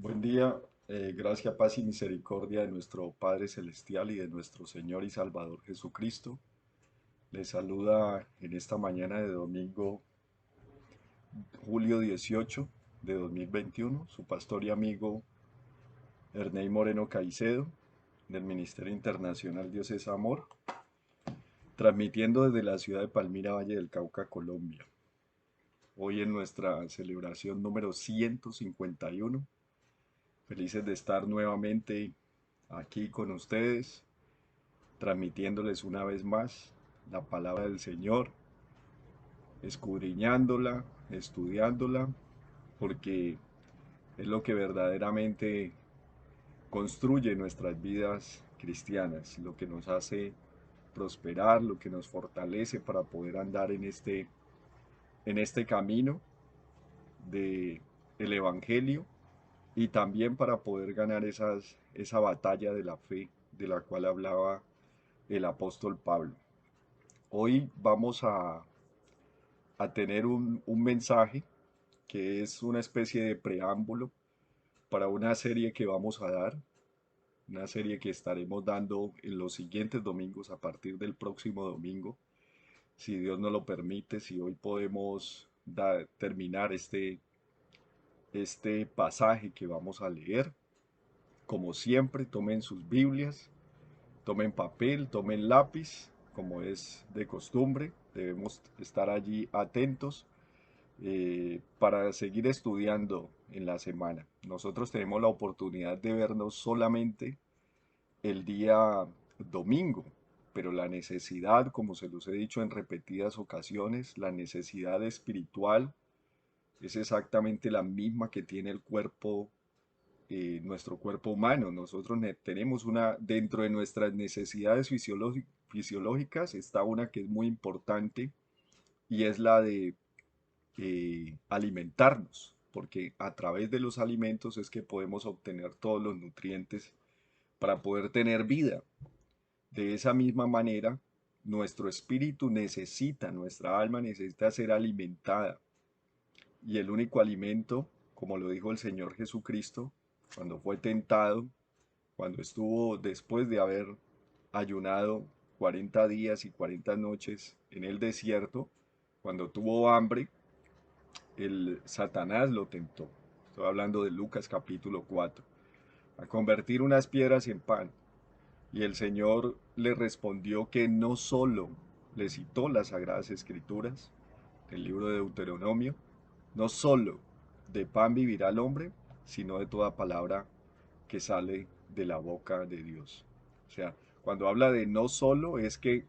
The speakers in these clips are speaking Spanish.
Buen día, gracia, paz y misericordia de nuestro Padre Celestial y de nuestro Señor y Salvador Jesucristo. Les saluda en esta mañana de domingo, julio 18 de 2021, su pastor y amigo Ernei Moreno Caicedo, del Ministerio Internacional Dios es Amor, transmitiendo desde la ciudad de Palmira, Valle del Cauca, Colombia. Hoy en nuestra celebración número 151, felices de estar nuevamente aquí con ustedes transmitiéndoles una vez más la palabra del Señor, escudriñándola, estudiándola, porque es lo que verdaderamente construye nuestras vidas cristianas, lo que nos hace prosperar, lo que nos fortalece para poder andar en este camino de el Evangelio y también para poder ganar esa batalla de la fe de la cual hablaba el apóstol Pablo. Hoy vamos a tener un mensaje que es una especie de preámbulo para una serie que vamos a dar, una serie que estaremos dando en los siguientes domingos a partir del próximo domingo, si Dios nos lo permite, si hoy podemos terminar este pasaje que vamos a leer. Como siempre, tomen sus Biblias, tomen papel, tomen lápiz, como es de costumbre, debemos estar allí atentos para seguir estudiando en la semana. Nosotros tenemos la oportunidad de vernos solamente el día domingo, pero la necesidad, como se los he dicho en repetidas ocasiones, la necesidad espiritual es exactamente la misma que tiene el cuerpo, nuestro cuerpo humano. Nosotros tenemos dentro de nuestras necesidades fisiológicas está una que es muy importante y es la de alimentarnos, porque a través de los alimentos es que podemos obtener todos los nutrientes para poder tener vida. De esa misma manera, nuestro espíritu necesita, nuestra alma necesita ser alimentada. Y el único alimento, como lo dijo el Señor Jesucristo, cuando fue tentado, cuando estuvo después de haber ayunado 40 días y 40 noches en el desierto, cuando tuvo hambre, el Satanás lo tentó. Estoy hablando de Lucas capítulo 4, a convertir unas piedras en pan. Y el Señor le respondió que no solo le citó las Sagradas Escrituras, el libro de Deuteronomio, no solo de pan vivirá el hombre, sino de toda palabra que sale de la boca de Dios. O sea, cuando habla de no solo es que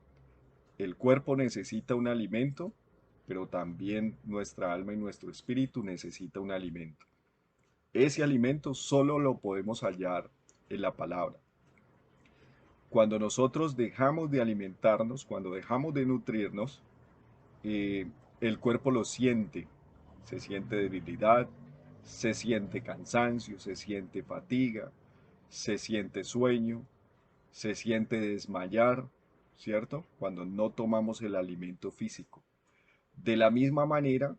el cuerpo necesita un alimento, pero también nuestra alma y nuestro espíritu necesita un alimento. Ese alimento solo lo podemos hallar en la palabra. Cuando nosotros dejamos de alimentarnos, cuando dejamos de nutrirnos, eh, el cuerpo lo siente. Se siente debilidad, se siente cansancio, se siente fatiga, se siente sueño, se siente desmayar, ¿cierto? Cuando no tomamos el alimento físico. De la misma manera,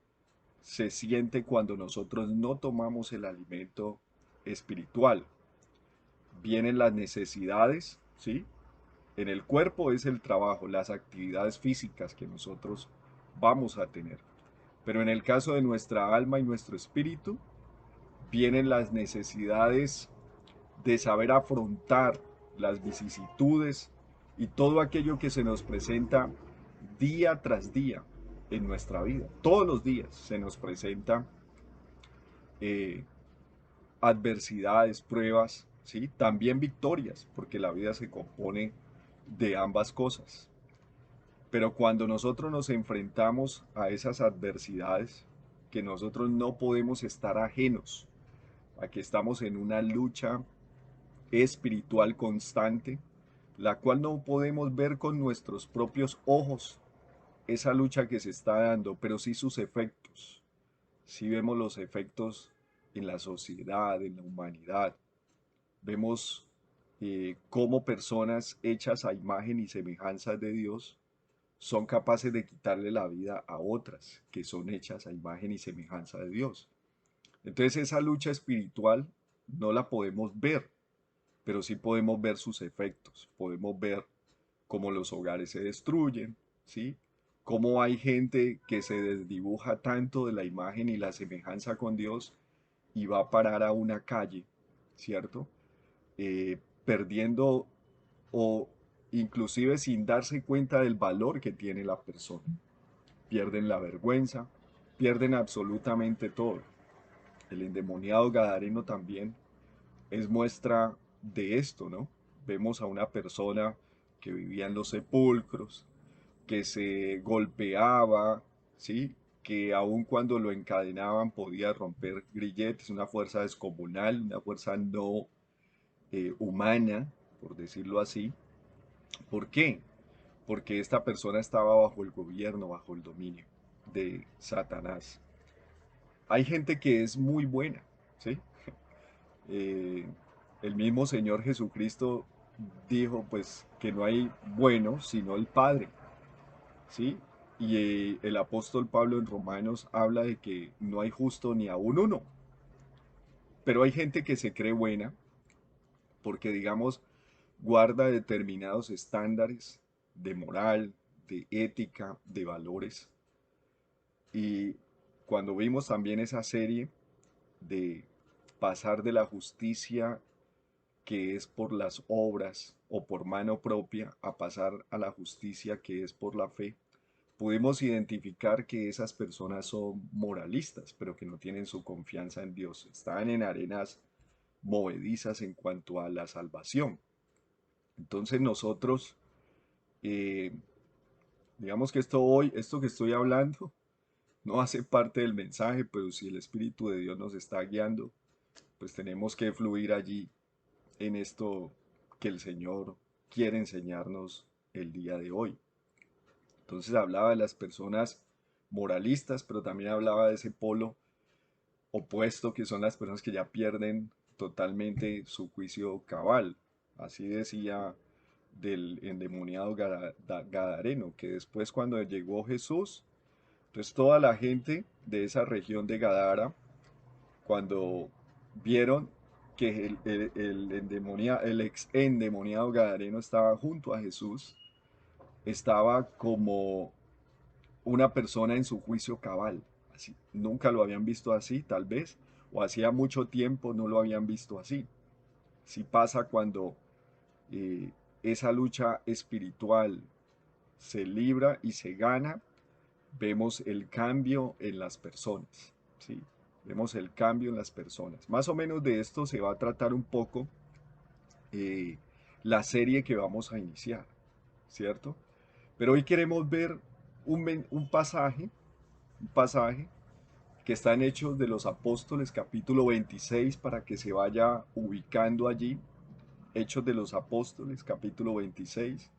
se siente cuando nosotros no tomamos el alimento espiritual. Vienen las necesidades, ¿sí? En el cuerpo es el trabajo, las actividades físicas que nosotros vamos a tener. Pero en el caso de nuestra alma y nuestro espíritu, vienen las necesidades de saber afrontar las vicisitudes y todo aquello que se nos presenta día tras día en nuestra vida. Todos los días se nos presenta eh, adversidades, pruebas, ¿sí? También victorias, porque la vida se compone de ambas cosas. Pero cuando nosotros nos enfrentamos a esas adversidades, que nosotros no podemos estar ajenos a que estamos en una lucha espiritual constante, la cual no podemos ver con nuestros propios ojos, esa lucha que se está dando, pero sí sus efectos. Sí vemos los efectos en la sociedad, en la humanidad. Vemos cómo personas hechas a imagen y semejanza de Dios son capaces de quitarle la vida a otras que son hechas a imagen y semejanza de Dios. Entonces esa lucha espiritual no la podemos ver, pero sí podemos ver sus efectos, podemos ver cómo los hogares se destruyen, ¿sí? Cómo hay gente que se desdibuja tanto de la imagen y la semejanza con Dios y va a parar a una calle, ¿cierto? Perdiendo o inclusive sin darse cuenta del valor que tiene la persona. Pierden la vergüenza, pierden absolutamente todo. El endemoniado gadareno también es muestra de esto, ¿no? Vemos a una persona que vivía en los sepulcros, que se golpeaba, ¿sí? Que aun cuando lo encadenaban podía romper grilletes, una fuerza descomunal, una fuerza no humana, por decirlo así. ¿Por qué? Porque esta persona estaba bajo el gobierno, bajo el dominio de Satanás. Hay gente que es muy buena, ¿sí? Eh, el mismo Señor Jesucristo dijo pues que no hay bueno sino el Padre, ¿sí? Y el apóstol Pablo en Romanos habla de que no hay justo ni aún uno, pero hay gente que se cree buena porque digamos guarda determinados estándares de moral, de ética, de valores. Y cuando vimos también esa serie de pasar de la justicia que es por las obras o por mano propia a pasar a la justicia que es por la fe, pudimos identificar que esas personas son moralistas, pero que no tienen su confianza en Dios. Están en arenas movedizas en cuanto a la salvación. Entonces nosotros, eh, digamos que esto que estoy hablando, no hace parte del mensaje, pero si el Espíritu de Dios nos está guiando, pues tenemos que fluir allí en esto que el Señor quiere enseñarnos el día de hoy. Entonces hablaba de las personas moralistas, pero también hablaba de ese polo opuesto que son las personas que ya pierden totalmente su juicio cabal. Así decía del endemoniado Gadareno, que después cuando llegó Jesús, entonces toda la gente de esa región de Gadara, cuando vieron que el ex endemoniado Gadareno estaba junto a Jesús, estaba como una persona en su juicio cabal. Así, nunca lo habían visto así, tal vez, o hacía mucho tiempo no lo habían visto así. Sí pasa cuando eh, esa lucha espiritual se libra y se gana, vemos el cambio en las personas, ¿sí? Vemos el cambio en las personas. Más o menos de esto se va a tratar un poco eh, la serie que vamos a iniciar, ¿cierto? Pero hoy queremos ver un pasaje que está en Hechos de los Apóstoles, capítulo 26, para que se vaya ubicando allí. Hechos de los Apóstoles, capítulo 26,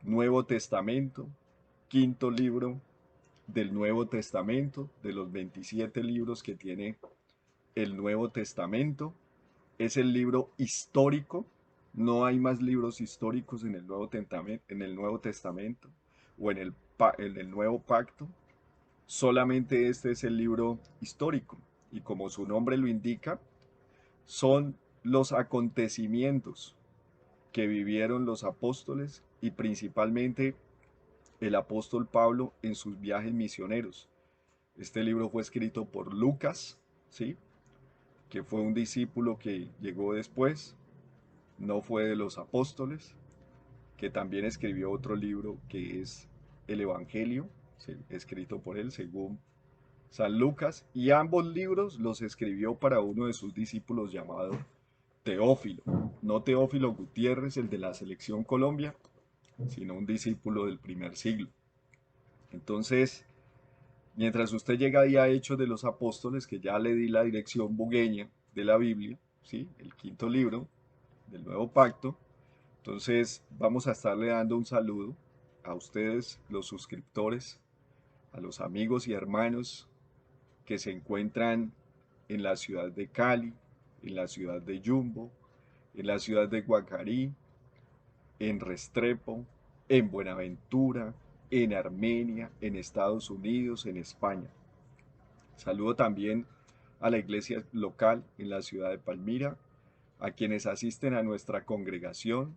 Nuevo Testamento, quinto libro del Nuevo Testamento, de los 27 libros que tiene el Nuevo Testamento. Es el libro histórico, no hay más libros históricos en el Nuevo Testamento o en el Nuevo Pacto. Solamente este es el libro histórico y como su nombre lo indica, son los acontecimientos que vivieron los apóstoles y principalmente el apóstol Pablo en sus viajes misioneros. Este libro fue escrito por Lucas, ¿sí? Que fue un discípulo que llegó después, no fue de los apóstoles, que también escribió otro libro que es el Evangelio, ¿sí? Escrito por él según San Lucas, y ambos libros los escribió para uno de sus discípulos llamado Teófilo, no Teófilo Gutiérrez, el de la Selección Colombia, sino un discípulo del primer siglo. Entonces, mientras usted llega ahí a Hechos de los Apóstoles, que ya le di la dirección bugueña de la Biblia, ¿sí? El quinto libro del Nuevo Pacto, entonces vamos a estarle dando un saludo a ustedes, los suscriptores, a los amigos y hermanos que se encuentran en la ciudad de Cali, en la ciudad de Yumbo, en la ciudad de Guacarí, en Restrepo, en Buenaventura, en Armenia, en Estados Unidos, en España. Saludo también a la iglesia local en la ciudad de Palmira a quienes asisten a nuestra congregación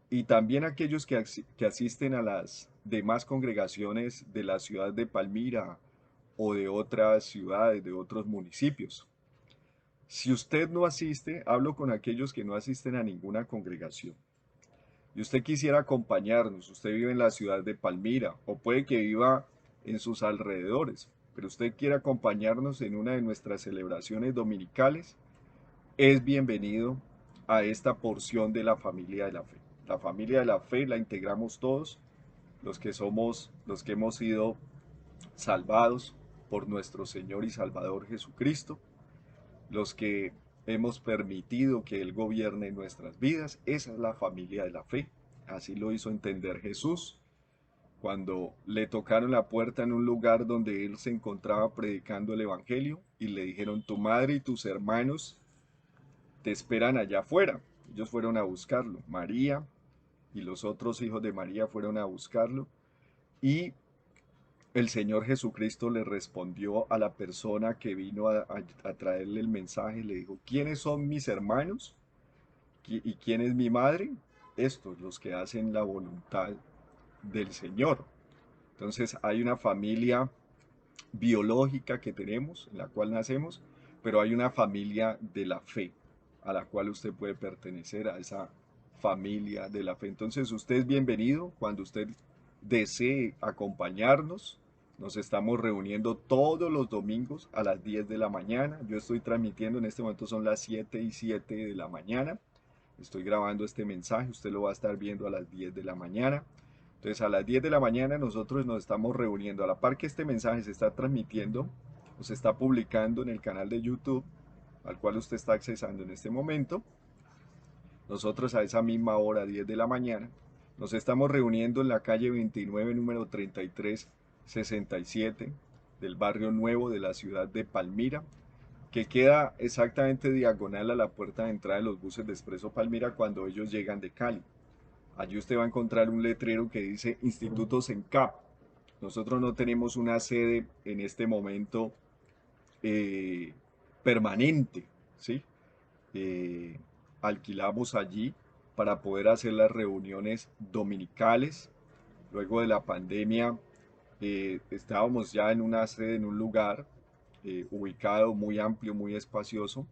y también a aquellos que asisten a las demás congregaciones de la ciudad de Palmira o de otras ciudades, de otros municipios. Si usted no asiste, hablo con aquellos que no asisten a ninguna congregación y usted quisiera acompañarnos, usted vive en la ciudad de Palmira o puede que viva en sus alrededores, pero usted quiere acompañarnos en una de nuestras celebraciones dominicales, es bienvenido a esta porción de la familia de la fe. La familia de la fe la integramos todos los que hemos sido salvados por nuestro Señor y Salvador Jesucristo, los que hemos permitido que Él gobierne nuestras vidas. Esa es la familia de la fe. Así lo hizo entender Jesús cuando le tocaron la puerta en un lugar donde Él se encontraba predicando el Evangelio y le dijeron, tu madre y tus hermanos te esperan allá afuera. Ellos fueron a buscarlo. María y los otros hijos de María fueron a buscarlo y el Señor Jesucristo le respondió a la persona que vino a traerle el mensaje, le dijo, ¿quiénes son mis hermanos? ¿Y quién es mi madre? Estos, los que hacen la voluntad del Señor. Entonces hay una familia biológica que tenemos, en la cual nacemos, pero hay una familia de la fe, a la cual usted puede pertenecer, a esa familia de la fe. Entonces usted es bienvenido cuando usted desee acompañarnos. Nos estamos reuniendo todos los domingos a las 10 de la mañana. Yo estoy transmitiendo, en este momento son las 7:07 de la mañana. Estoy grabando este mensaje, usted lo va a estar viendo a las 10 de la mañana. Entonces a las 10 de la mañana nosotros nos estamos reuniendo. A la par que este mensaje se está transmitiendo o se está publicando en el canal de YouTube, al cual usted está accesando en este momento, nosotros a esa misma hora, 10 de la mañana, nos estamos reuniendo en la calle 29, número 3367 del barrio Nuevo de la ciudad de Palmira, que queda exactamente diagonal a la puerta de entrada de los buses de Expreso Palmira cuando ellos llegan de Cali. Allí usted va a encontrar un letrero que dice Instituto SENCAP. Nosotros no tenemos una sede en este momento eh, permanente, ¿sí? Eh, Alquilamos allí para poder hacer las reuniones dominicales. Luego de la pandemia estábamos ya en una sede, en un lugar ubicado muy amplio, muy espacioso,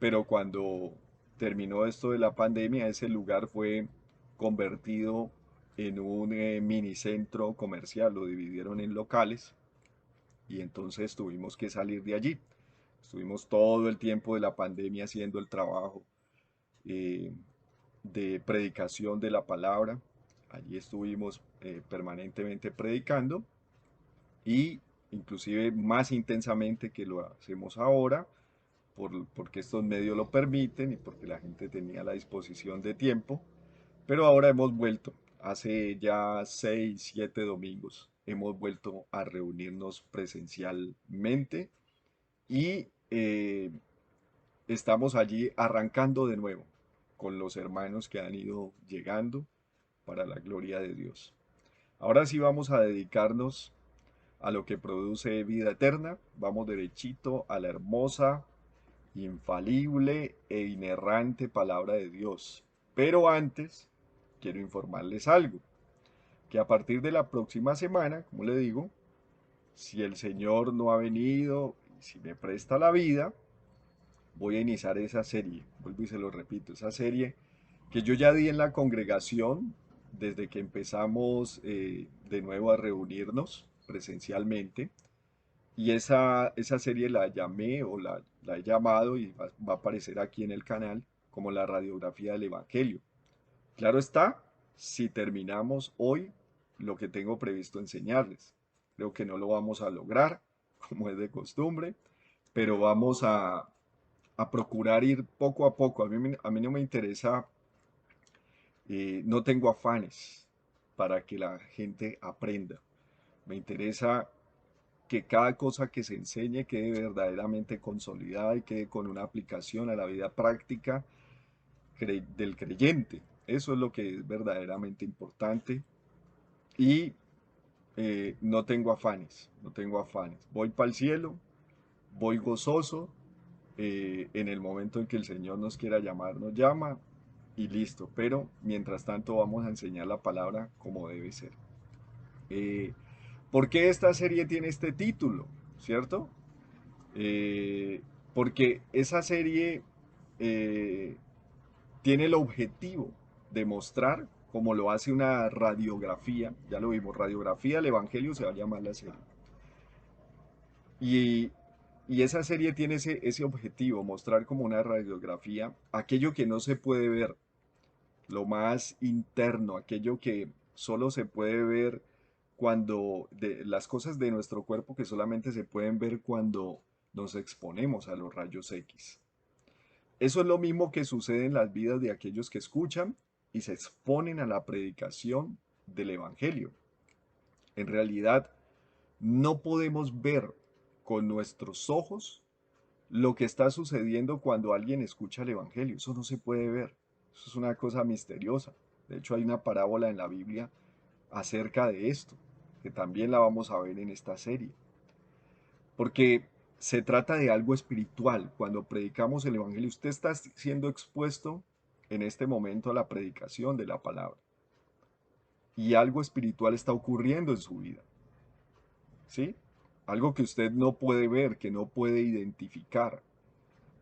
pero cuando terminó esto de la pandemia, ese lugar fue convertido en un minicentro comercial, lo dividieron en locales y entonces tuvimos que salir de allí. Estuvimos todo el tiempo de la pandemia haciendo el trabajo eh, de predicación de la palabra. Allí estuvimos permanentemente predicando y inclusive más intensamente que lo hacemos ahora, porque estos medios lo permiten y porque la gente tenía la disposición de tiempo, pero ahora hemos vuelto, hace ya 6, 7 domingos, hemos vuelto a reunirnos presencialmente y estamos allí arrancando de nuevo con los hermanos que han ido llegando para la gloria de Dios. Ahora sí vamos a dedicarnos a lo que produce vida eterna. Vamos derechito a la hermosa, infalible e inerrante palabra de Dios. Pero antes, quiero informarles algo, que a partir de la próxima semana, como le digo, si el Señor no ha venido y si me presta la vida, voy a iniciar esa serie, vuelvo y se lo repito, esa serie que yo ya di en la congregación desde que empezamos de nuevo a reunirnos presencialmente. Y esa serie la llamé o la he llamado y va a aparecer aquí en el canal como la radiografía del Evangelio. Claro está, si terminamos hoy lo que tengo previsto enseñarles. Creo que no lo vamos a lograr, como es de costumbre, pero vamos a procurar ir poco a poco. A mí no me interesa, no tengo afanes para que la gente aprenda. Me interesa que cada cosa que se enseñe quede verdaderamente consolidada y quede con una aplicación a la vida práctica del creyente. Eso es lo que es verdaderamente importante y no tengo afanes, no tengo afanes. Voy para el cielo, voy gozoso En el momento en que el Señor nos quiera llamar, nos llama y listo. Pero mientras tanto vamos a enseñar la palabra como debe ser. Eh, ¿Por qué esta serie tiene este título? ¿Cierto? Eh, Porque esa serie eh, tiene el objetivo de mostrar, como lo hace una radiografía, ya lo vimos, radiografía del Evangelio se va a llamar la serie. Y, y esa serie tiene ese objetivo, mostrar como una radiografía aquello que no se puede ver, lo más interno, aquello que solo se puede ver las cosas de nuestro cuerpo que solamente se pueden ver cuando nos exponemos a los rayos X. Eso es lo mismo que sucede en las vidas de aquellos que escuchan y se exponen a la predicación del Evangelio. En realidad, no podemos ver con nuestros ojos lo que está sucediendo cuando alguien escucha el Evangelio. Eso no se puede ver. Eso es una cosa misteriosa. De hecho, hay una parábola en la Biblia acerca de esto, que también la vamos a ver en esta serie. Porque se trata de algo espiritual. Cuando predicamos el Evangelio, usted está siendo expuesto en este momento a la predicación de la palabra. Y algo espiritual está ocurriendo en su vida. ¿Sí? Algo que usted no puede ver, que no puede identificar,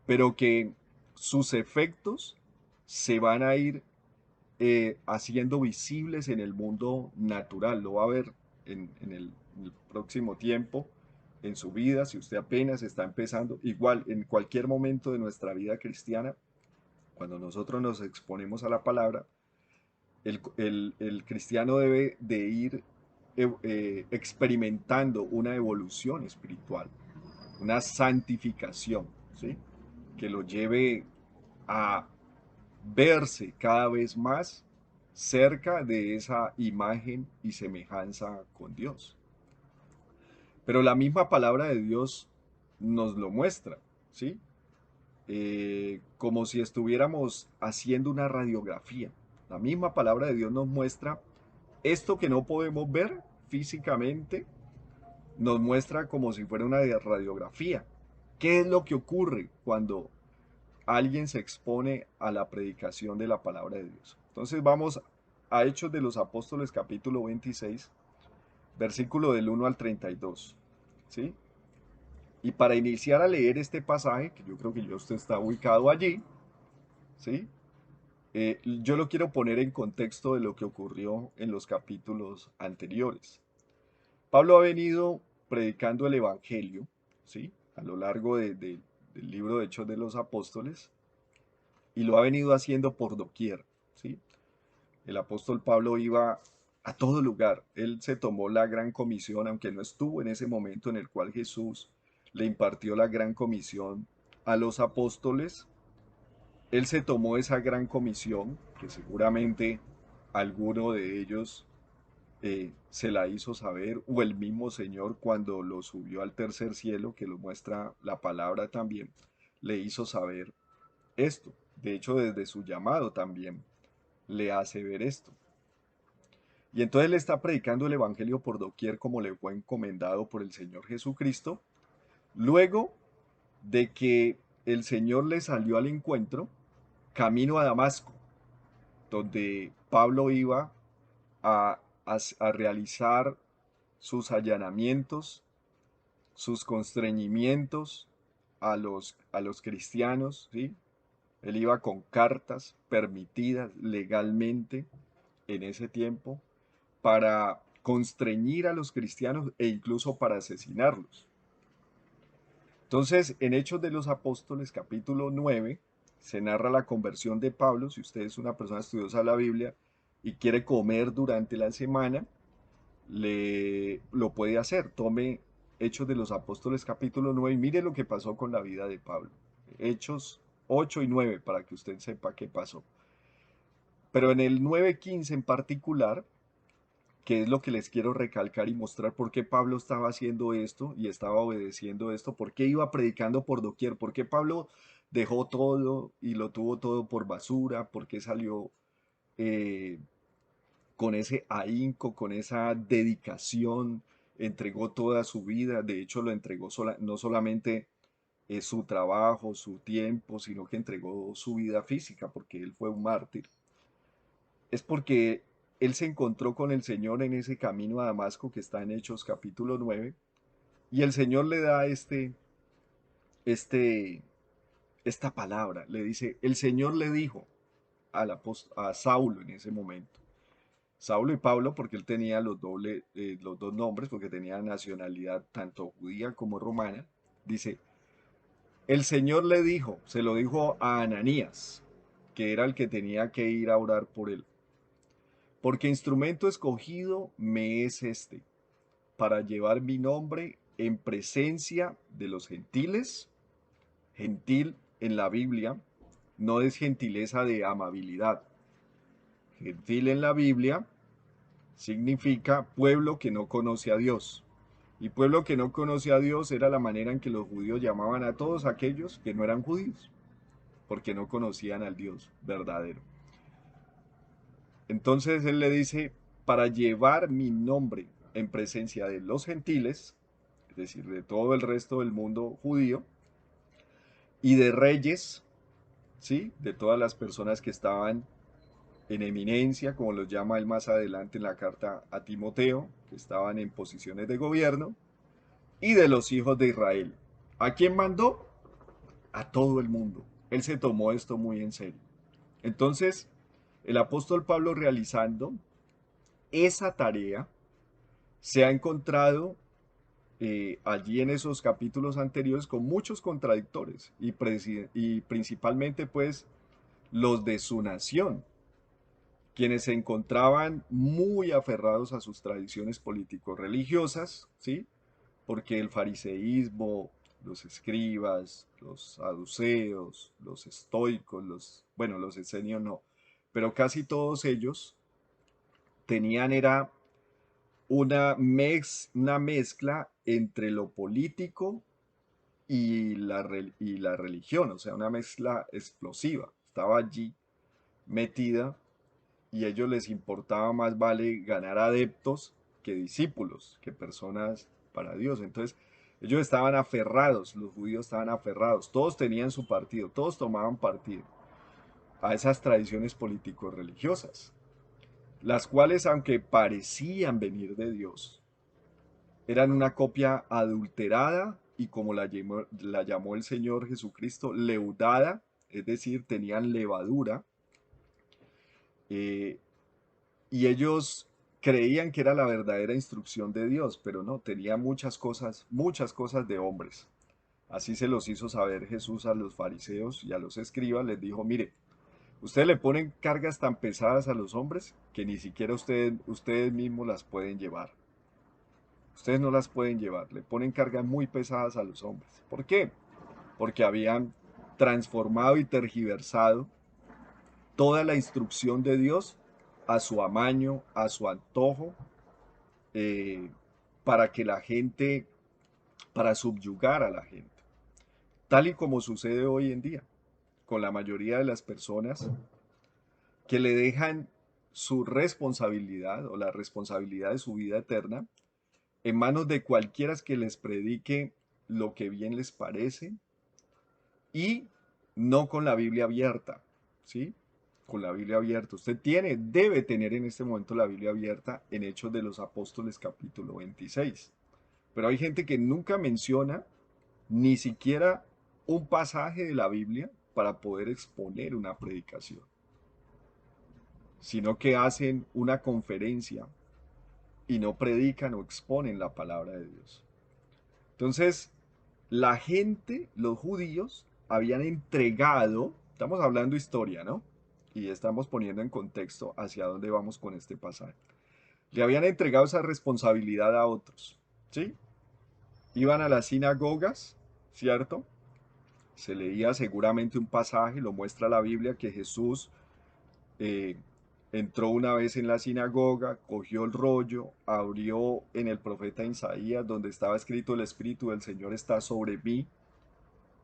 pero que sus efectos se van a ir haciendo visibles en el mundo natural. Lo va a ver en el próximo tiempo, en su vida, si usted apenas está empezando, igual en cualquier momento de nuestra vida cristiana, cuando nosotros nos exponemos a la palabra, el cristiano debe de ir experimentando una evolución espiritual, una santificación, ¿sí? Que lo lleve a verse cada vez más cerca de esa imagen y semejanza con Dios. Pero la misma palabra de Dios nos lo muestra, ¿sí? Como si estuviéramos haciendo una radiografía. La misma palabra de Dios nos muestra esto que no podemos ver físicamente, nos muestra como si fuera una radiografía. ¿Qué es lo que ocurre cuando alguien se expone a la predicación de la palabra de Dios? Entonces vamos a Hechos de los Apóstoles capítulo 26, versículo del 1 al 32. ¿Sí? Y para iniciar a leer este pasaje, que yo creo que ya usted está ubicado allí, ¿sí? Yo lo quiero poner en contexto de lo que ocurrió en los capítulos anteriores. Pablo ha venido predicando el Evangelio, ¿sí? A lo largo del libro de Hechos de los Apóstoles, y lo ha venido haciendo por doquier, ¿sí? El apóstol Pablo iba a todo lugar. Él se tomó la gran comisión, aunque no estuvo en ese momento en el cual Jesús le impartió la gran comisión a los apóstoles. Él se tomó esa gran comisión, que seguramente alguno de ellos se la hizo saber, o el mismo Señor cuando lo subió al tercer cielo, que lo muestra la palabra también, le hizo saber esto. De hecho, desde su llamado también le hace ver esto. Y entonces le está predicando el Evangelio por doquier como le fue encomendado por el Señor Jesucristo. Luego de que el Señor le salió al encuentro, camino a Damasco, donde Pablo iba a realizar sus allanamientos, sus constreñimientos a los cristianos, ¿sí? Él iba con cartas permitidas legalmente en ese tiempo para constreñir a los cristianos e incluso para asesinarlos. Entonces, en Hechos de los Apóstoles, capítulo 9, se narra la conversión de Pablo. Si usted es una persona estudiosa de la Biblia y quiere comer durante la semana, lo puede hacer. Tome Hechos de los Apóstoles, capítulo 9, y mire lo que pasó con la vida de Pablo. Hechos 8 y 9, para que usted sepa qué pasó. Pero en el 9:15 en particular, que es lo que les quiero recalcar y mostrar por qué Pablo estaba haciendo esto y estaba obedeciendo esto, por qué iba predicando por doquier, por qué Pablo dejó todo y lo tuvo todo por basura, por qué salió eh, con ese ahínco, con esa dedicación, entregó toda su vida, de hecho lo entregó no solamente su trabajo, su tiempo, sino que entregó su vida física porque él fue un mártir, es porque él se encontró con el Señor en ese camino a Damasco que está en Hechos capítulo 9 y el Señor le da este, esta palabra, le dice, el Señor le dijo a Saulo en ese momento, Saulo y Pablo, porque él tenía los dos nombres, porque tenía nacionalidad tanto judía como romana, dice, el Señor le dijo, se lo dijo a Ananías, que era el que tenía que ir a orar por él, porque instrumento escogido me es este, para llevar mi nombre en presencia de los gentiles. Gentil en la Biblia no es gentileza de amabilidad. Gentil en la Biblia significa pueblo que no conoce a Dios. Y pueblo que no conoce a Dios era la manera en que los judíos llamaban a todos aquellos que no eran judíos, porque no conocían al Dios verdadero. Entonces él le dice, para llevar mi nombre en presencia de los gentiles, es decir, de todo el resto del mundo judío, y de reyes, ¿sí? De todas las personas que estaban en eminencia, como los llama él más adelante en la carta a Timoteo, que estaban en posiciones de gobierno, y de los hijos de Israel. ¿A quién mandó? A todo el mundo. Él se tomó esto muy en serio. Entonces, el apóstol Pablo realizando esa tarea se ha encontrado allí en esos capítulos anteriores con muchos contradictores y principalmente pues los de su nación, quienes se encontraban muy aferrados a sus tradiciones político-religiosas, ¿sí? Porque el fariseísmo, los escribas, los saduceos, los estoicos, bueno, los esenios no, pero casi todos ellos tenían era una mezcla entre lo político y la religión, o sea, una mezcla explosiva. Estaba allí metida y a ellos les importaba más vale ganar adeptos que discípulos, que personas para Dios. Entonces, ellos estaban aferrados, los judíos estaban aferrados, todos tenían su partido, todos tomaban partido a esas tradiciones político-religiosas, las cuales, aunque parecían venir de Dios, eran una copia adulterada y como la llamó el Señor Jesucristo, leudada, es decir, tenían levadura, eh, y ellos creían que era la verdadera instrucción de Dios, pero no, tenía muchas cosas de hombres. Así se los hizo saber Jesús a los fariseos y a los escribas, les dijo, mire, ustedes le ponen cargas tan pesadas a los hombres que ni siquiera ustedes mismos las pueden llevar. Ustedes no las pueden llevar, le ponen cargas muy pesadas a los hombres. ¿Por qué? Porque habían transformado y tergiversado toda la instrucción de Dios a su amaño, a su antojo, eh, para que la gente, para subyugar a la gente, tal y como sucede hoy en día con la mayoría de las personas que le dejan su responsabilidad o la responsabilidad de su vida eterna en manos de cualquiera que les predique lo que bien les parece y no con la Biblia abierta, ¿sí? Con la Biblia abierta. Debe tener en este momento la Biblia abierta en Hechos de los Apóstoles capítulo 26. Pero hay gente que nunca menciona ni siquiera un pasaje de la Biblia para poder exponer una predicación, sino que hacen una conferencia y no predican o exponen la palabra de Dios. Entonces, la gente, los judíos, habían entregado, estamos hablando historia, ¿no? Y estamos poniendo en contexto hacia dónde vamos con este pasaje. Le habían entregado esa responsabilidad a otros, ¿sí? Iban a las sinagogas, ¿cierto? Se leía seguramente un pasaje, lo muestra la Biblia, que Jesús eh, entró una vez en la sinagoga, cogió el rollo, abrió en el profeta Isaías, donde estaba escrito: el Espíritu del Señor está sobre mí,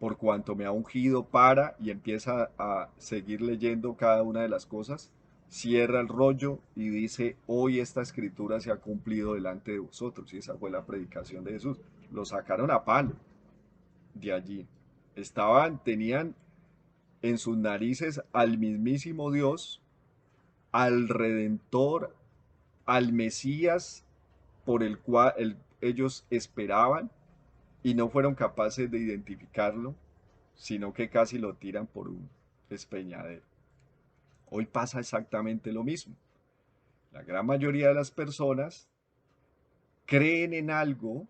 por cuanto me ha ungido para, y empieza a seguir leyendo cada una de las cosas, cierra el rollo y dice: hoy esta escritura se ha cumplido delante de vosotros. Y esa fue la predicación de Jesús. Lo sacaron a palo de allí. tenían en sus narices al mismísimo Dios, al Redentor, al Mesías por el cual ellos esperaban y no fueron capaces de identificarlo, sino que casi lo tiran por un despeñadero. Hoy pasa exactamente lo mismo. La gran mayoría de las personas creen en algo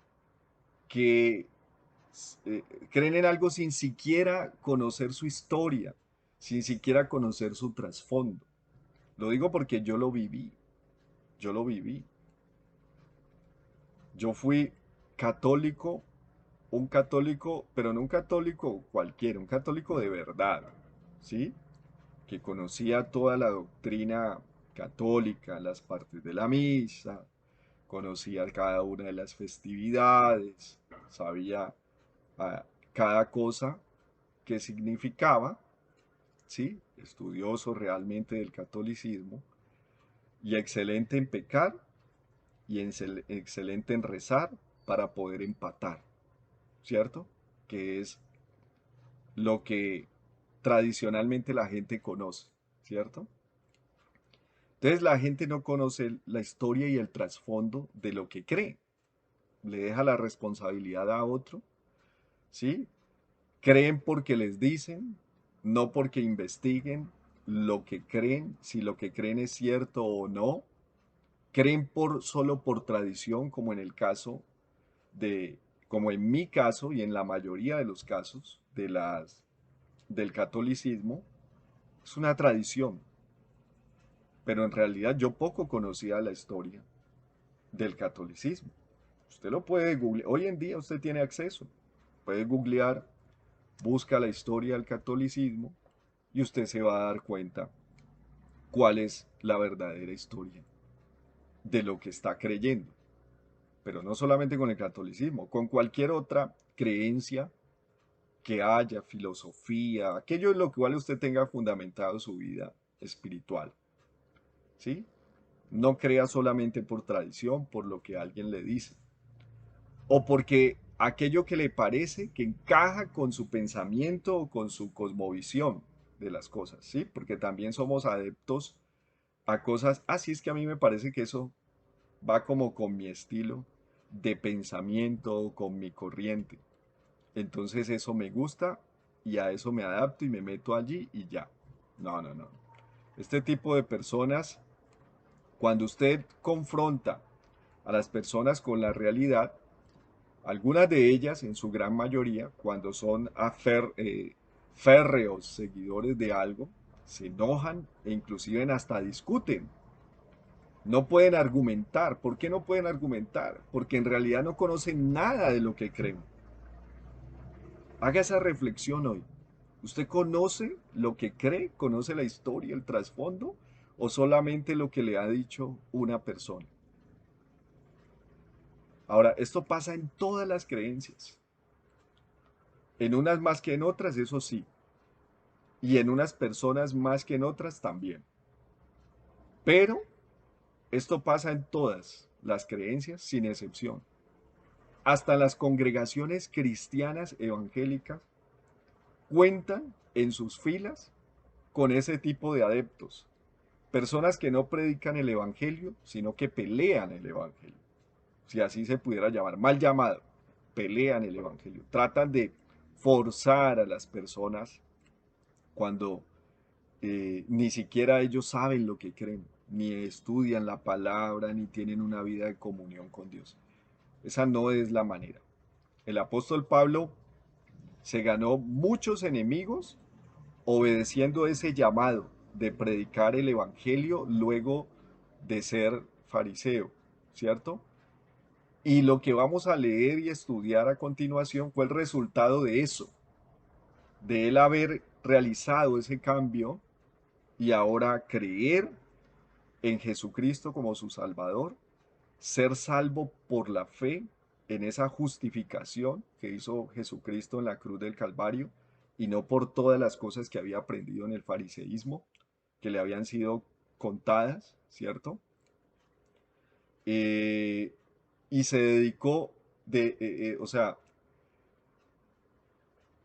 que eh, creen en algo sin siquiera conocer su historia, sin siquiera conocer su trasfondo. Lo digo porque yo lo viví, yo lo viví. Yo fui católico, un católico, pero no un católico cualquiera, un católico de verdad, ¿sí? Que conocía toda la doctrina católica, las partes de la misa, conocía cada una de las festividades, sabía cada cosa que significaba, ¿sí? Estudioso realmente del catolicismo y excelente en pecar y excelente en rezar para poder empatar, ¿cierto? Que es lo que tradicionalmente la gente conoce, ¿cierto? Entonces la gente no conoce la historia y el trasfondo de lo que cree. Le deja la responsabilidad a otro, ¿sí? Creen porque les dicen, no porque investiguen lo que creen, si lo que creen es cierto o no. Creen solo por tradición, como en el caso de, como en mi caso y en la mayoría de los casos del catolicismo, es una tradición. Pero en realidad yo poco conocía la historia del catolicismo. Usted lo puede googlear. Hoy en día usted tiene acceso. Puede googlear, busca la historia del catolicismo y usted se va a dar cuenta cuál es la verdadera historia de lo que está creyendo. Pero no solamente con el catolicismo, con cualquier otra creencia que haya, filosofía, aquello en lo cual usted tenga fundamentado su vida espiritual. ¿Sí? No crea solamente por tradición, por lo que alguien le dice, o porque aquello que le parece que encaja con su pensamiento o con su cosmovisión de las cosas, ¿sí? Porque también somos adeptos a cosas, así es que a mí me parece que eso va como con mi estilo de pensamiento, con mi corriente. Entonces eso me gusta y a eso me adapto y me meto allí y ya. No, no, no. Este tipo de personas, cuando usted confronta a las personas con la realidad, algunas de ellas, en su gran mayoría, cuando son férreos seguidores de algo, se enojan e inclusive hasta discuten. No pueden argumentar. ¿Por qué no pueden argumentar? Porque en realidad no conocen nada de lo que creen. Haga esa reflexión hoy. ¿Usted conoce lo que cree? ¿Conoce la historia, el trasfondo? ¿O solamente lo que le ha dicho una persona? Ahora, esto pasa en todas las creencias. En unas más que en otras, eso sí. Y en unas personas más que en otras también. Pero esto pasa en todas las creencias, sin excepción. Hasta las congregaciones cristianas evangélicas cuentan en sus filas con ese tipo de adeptos. Personas que no predican el Evangelio, sino que pelean el Evangelio. Si así se pudiera llamar, mal llamado, pelean el Evangelio. Tratan de forzar a las personas cuando ni siquiera ellos saben lo que creen, ni estudian la palabra, ni tienen una vida de comunión con Dios. Esa no es la manera. El apóstol Pablo se ganó muchos enemigos obedeciendo ese llamado de predicar el Evangelio luego de ser fariseo, ¿cierto? Y lo que vamos a leer y estudiar a continuación fue el resultado de eso, de él haber realizado ese cambio y ahora creer en Jesucristo como su Salvador, ser salvo por la fe en esa justificación que hizo Jesucristo en la cruz del Calvario y no por todas las cosas que había aprendido en el fariseísmo, que le habían sido contadas, ¿cierto? Eh, y se dedicó o sea,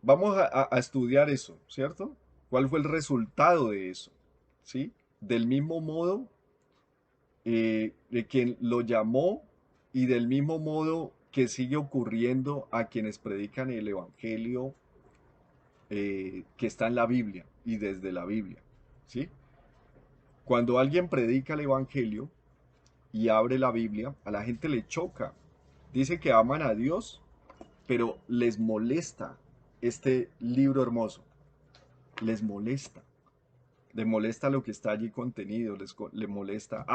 vamos a estudiar eso, ¿cierto? ¿Cuál fue el resultado de eso? ¿Sí? Del mismo modo, de quien lo llamó y del mismo modo que sigue ocurriendo a quienes predican el Evangelio que está en la Biblia y desde la Biblia, ¿sí? Cuando alguien predica el Evangelio y abre la Biblia, a la gente le choca. Dice que aman a Dios, pero les molesta este libro hermoso. Les molesta. Les molesta lo que está allí contenido. Le molesta,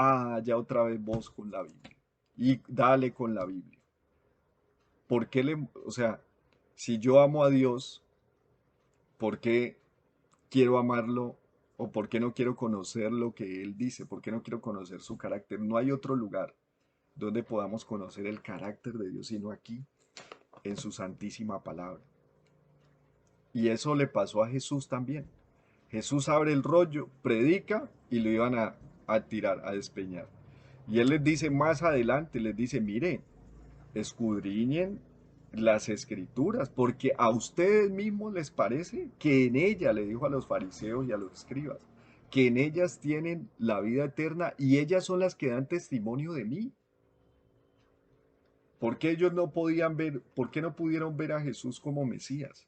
ya otra vez vos con la Biblia. Y dale con la Biblia. ¿Por qué o sea, si yo amo a Dios, ¿por qué quiero amarlo o por qué no quiero conocer lo que Él dice? ¿Por qué no quiero conocer su carácter? No hay otro lugar donde podamos conocer el carácter de Dios sino aquí, en su santísima palabra. Y eso le pasó a Jesús también. Jesús abre el rollo, predica y lo iban a tirar, a despeñar. Y Él les dice más adelante, les dice, mire, escudriñen las escrituras, porque a ustedes mismos les parece que en ella, le dijo a los fariseos y a los escribas, que en ellas tienen la vida eterna y ellas son las que dan testimonio de mí. ¿Por qué ellos no podían ver, por qué no pudieron ver a Jesús como Mesías?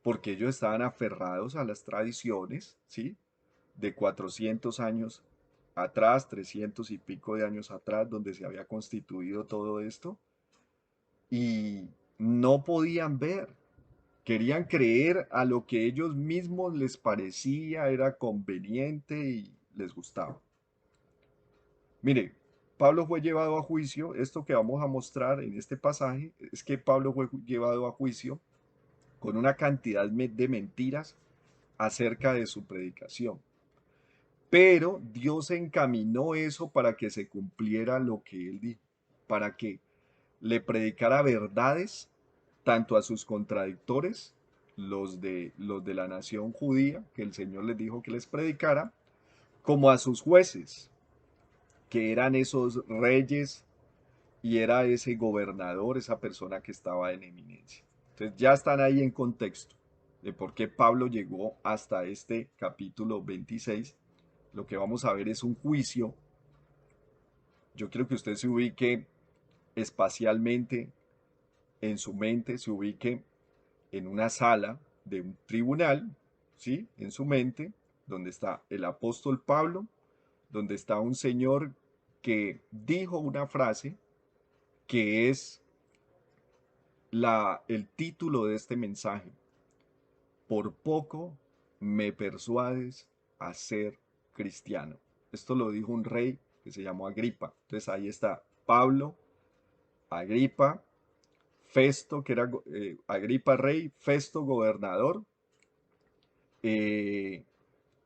Porque ellos estaban aferrados a las tradiciones, ¿sí? De 400 años atrás, 300 y pico de años atrás, donde se había constituido todo esto, y no podían ver. Querían creer a lo que ellos mismos les parecía, era conveniente y les gustaba. Mire, Pablo fue llevado a juicio. Esto que vamos a mostrar en este pasaje es que Pablo fue llevado a juicio con una cantidad de mentiras acerca de su predicación. Pero Dios encaminó eso para que se cumpliera lo que él dijo, para que le predicara verdades tanto a sus contradictores, los de la nación judía, que el Señor les dijo que les predicara, como a sus jueces, que eran esos reyes y era ese gobernador, esa persona que estaba en eminencia. Entonces ya están ahí en contexto de por qué Pablo llegó hasta este capítulo 26. Lo que vamos a ver es un juicio. Yo quiero que usted se ubique espacialmente en su mente, se ubique en una sala de un tribunal, ¿sí? En su mente, donde está el apóstol Pablo, donde está un señor que dijo una frase que es el título de este mensaje. Por poco me persuades a ser cristiano. Esto lo dijo un rey que se llamó Agripa. Entonces ahí está Pablo, Agripa, Festo, que era Agripa rey, Festo gobernador, eh,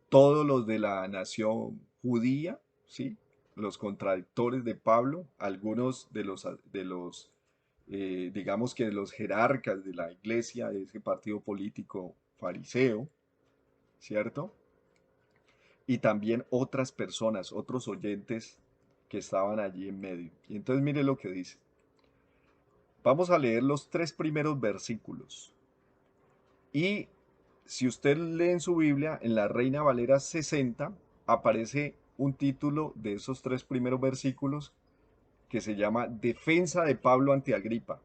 todos los de la nación judía, ¿sí? Los contradictores de Pablo, algunos de los digamos que de los jerarcas de la iglesia, de ese partido político fariseo, ¿cierto? Y también otras personas, otros oyentes que estaban allí en medio. Y entonces mire lo que dice. Vamos a leer los 3 primeros versículos. Y si usted lee en su Biblia, en la Reina Valera 60, aparece un título de esos 3 primeros versículos que se llama Defensa de Pablo ante Agripa.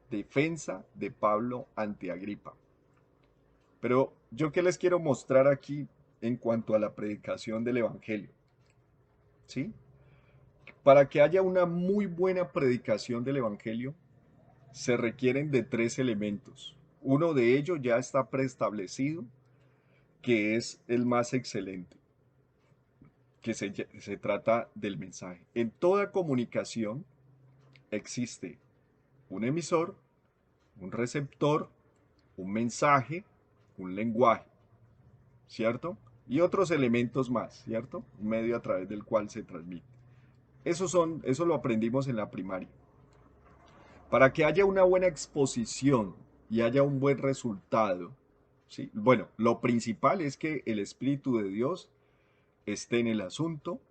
Defensa de Pablo ante Agripa. Pero yo qué les quiero mostrar aquí en cuanto a la predicación del Evangelio. ¿Sí? Para que haya una muy buena predicación del Evangelio, se requieren de 3 elementos. Uno de ellos ya está preestablecido, que es el más excelente, que se trata del mensaje. En toda comunicación existe un emisor, un receptor, un mensaje, un lenguaje, ¿cierto? Y otros elementos más, ¿cierto? Un medio a través del cual se transmite. Eso lo aprendimos en la primaria. Para que haya una buena exposición y haya un buen resultado, ¿sí? Bueno, lo principal es que el Espíritu de Dios esté en el asunto,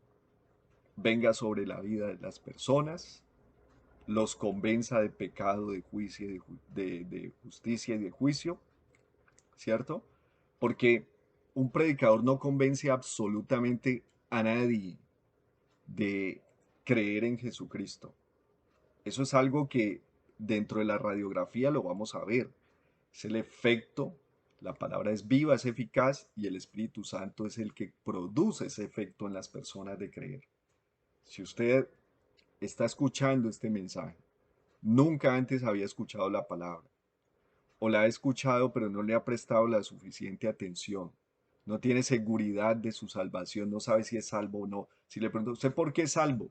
venga sobre la vida de las personas, los convenza de pecado, de juicio, de justicia y de juicio, ¿cierto? Porque un predicador no convence absolutamente a nadie de creer en Jesucristo. Eso es algo que dentro de la radiografía lo vamos a ver. Es el efecto, la palabra es viva, es eficaz y el Espíritu Santo es el que produce ese efecto en las personas de creer. Si usted está escuchando este mensaje, nunca antes había escuchado la palabra, o la ha escuchado pero no le ha prestado la suficiente atención, no tiene seguridad de su salvación, no sabe si es salvo o no. Si le pregunto, ¿usted por qué es salvo?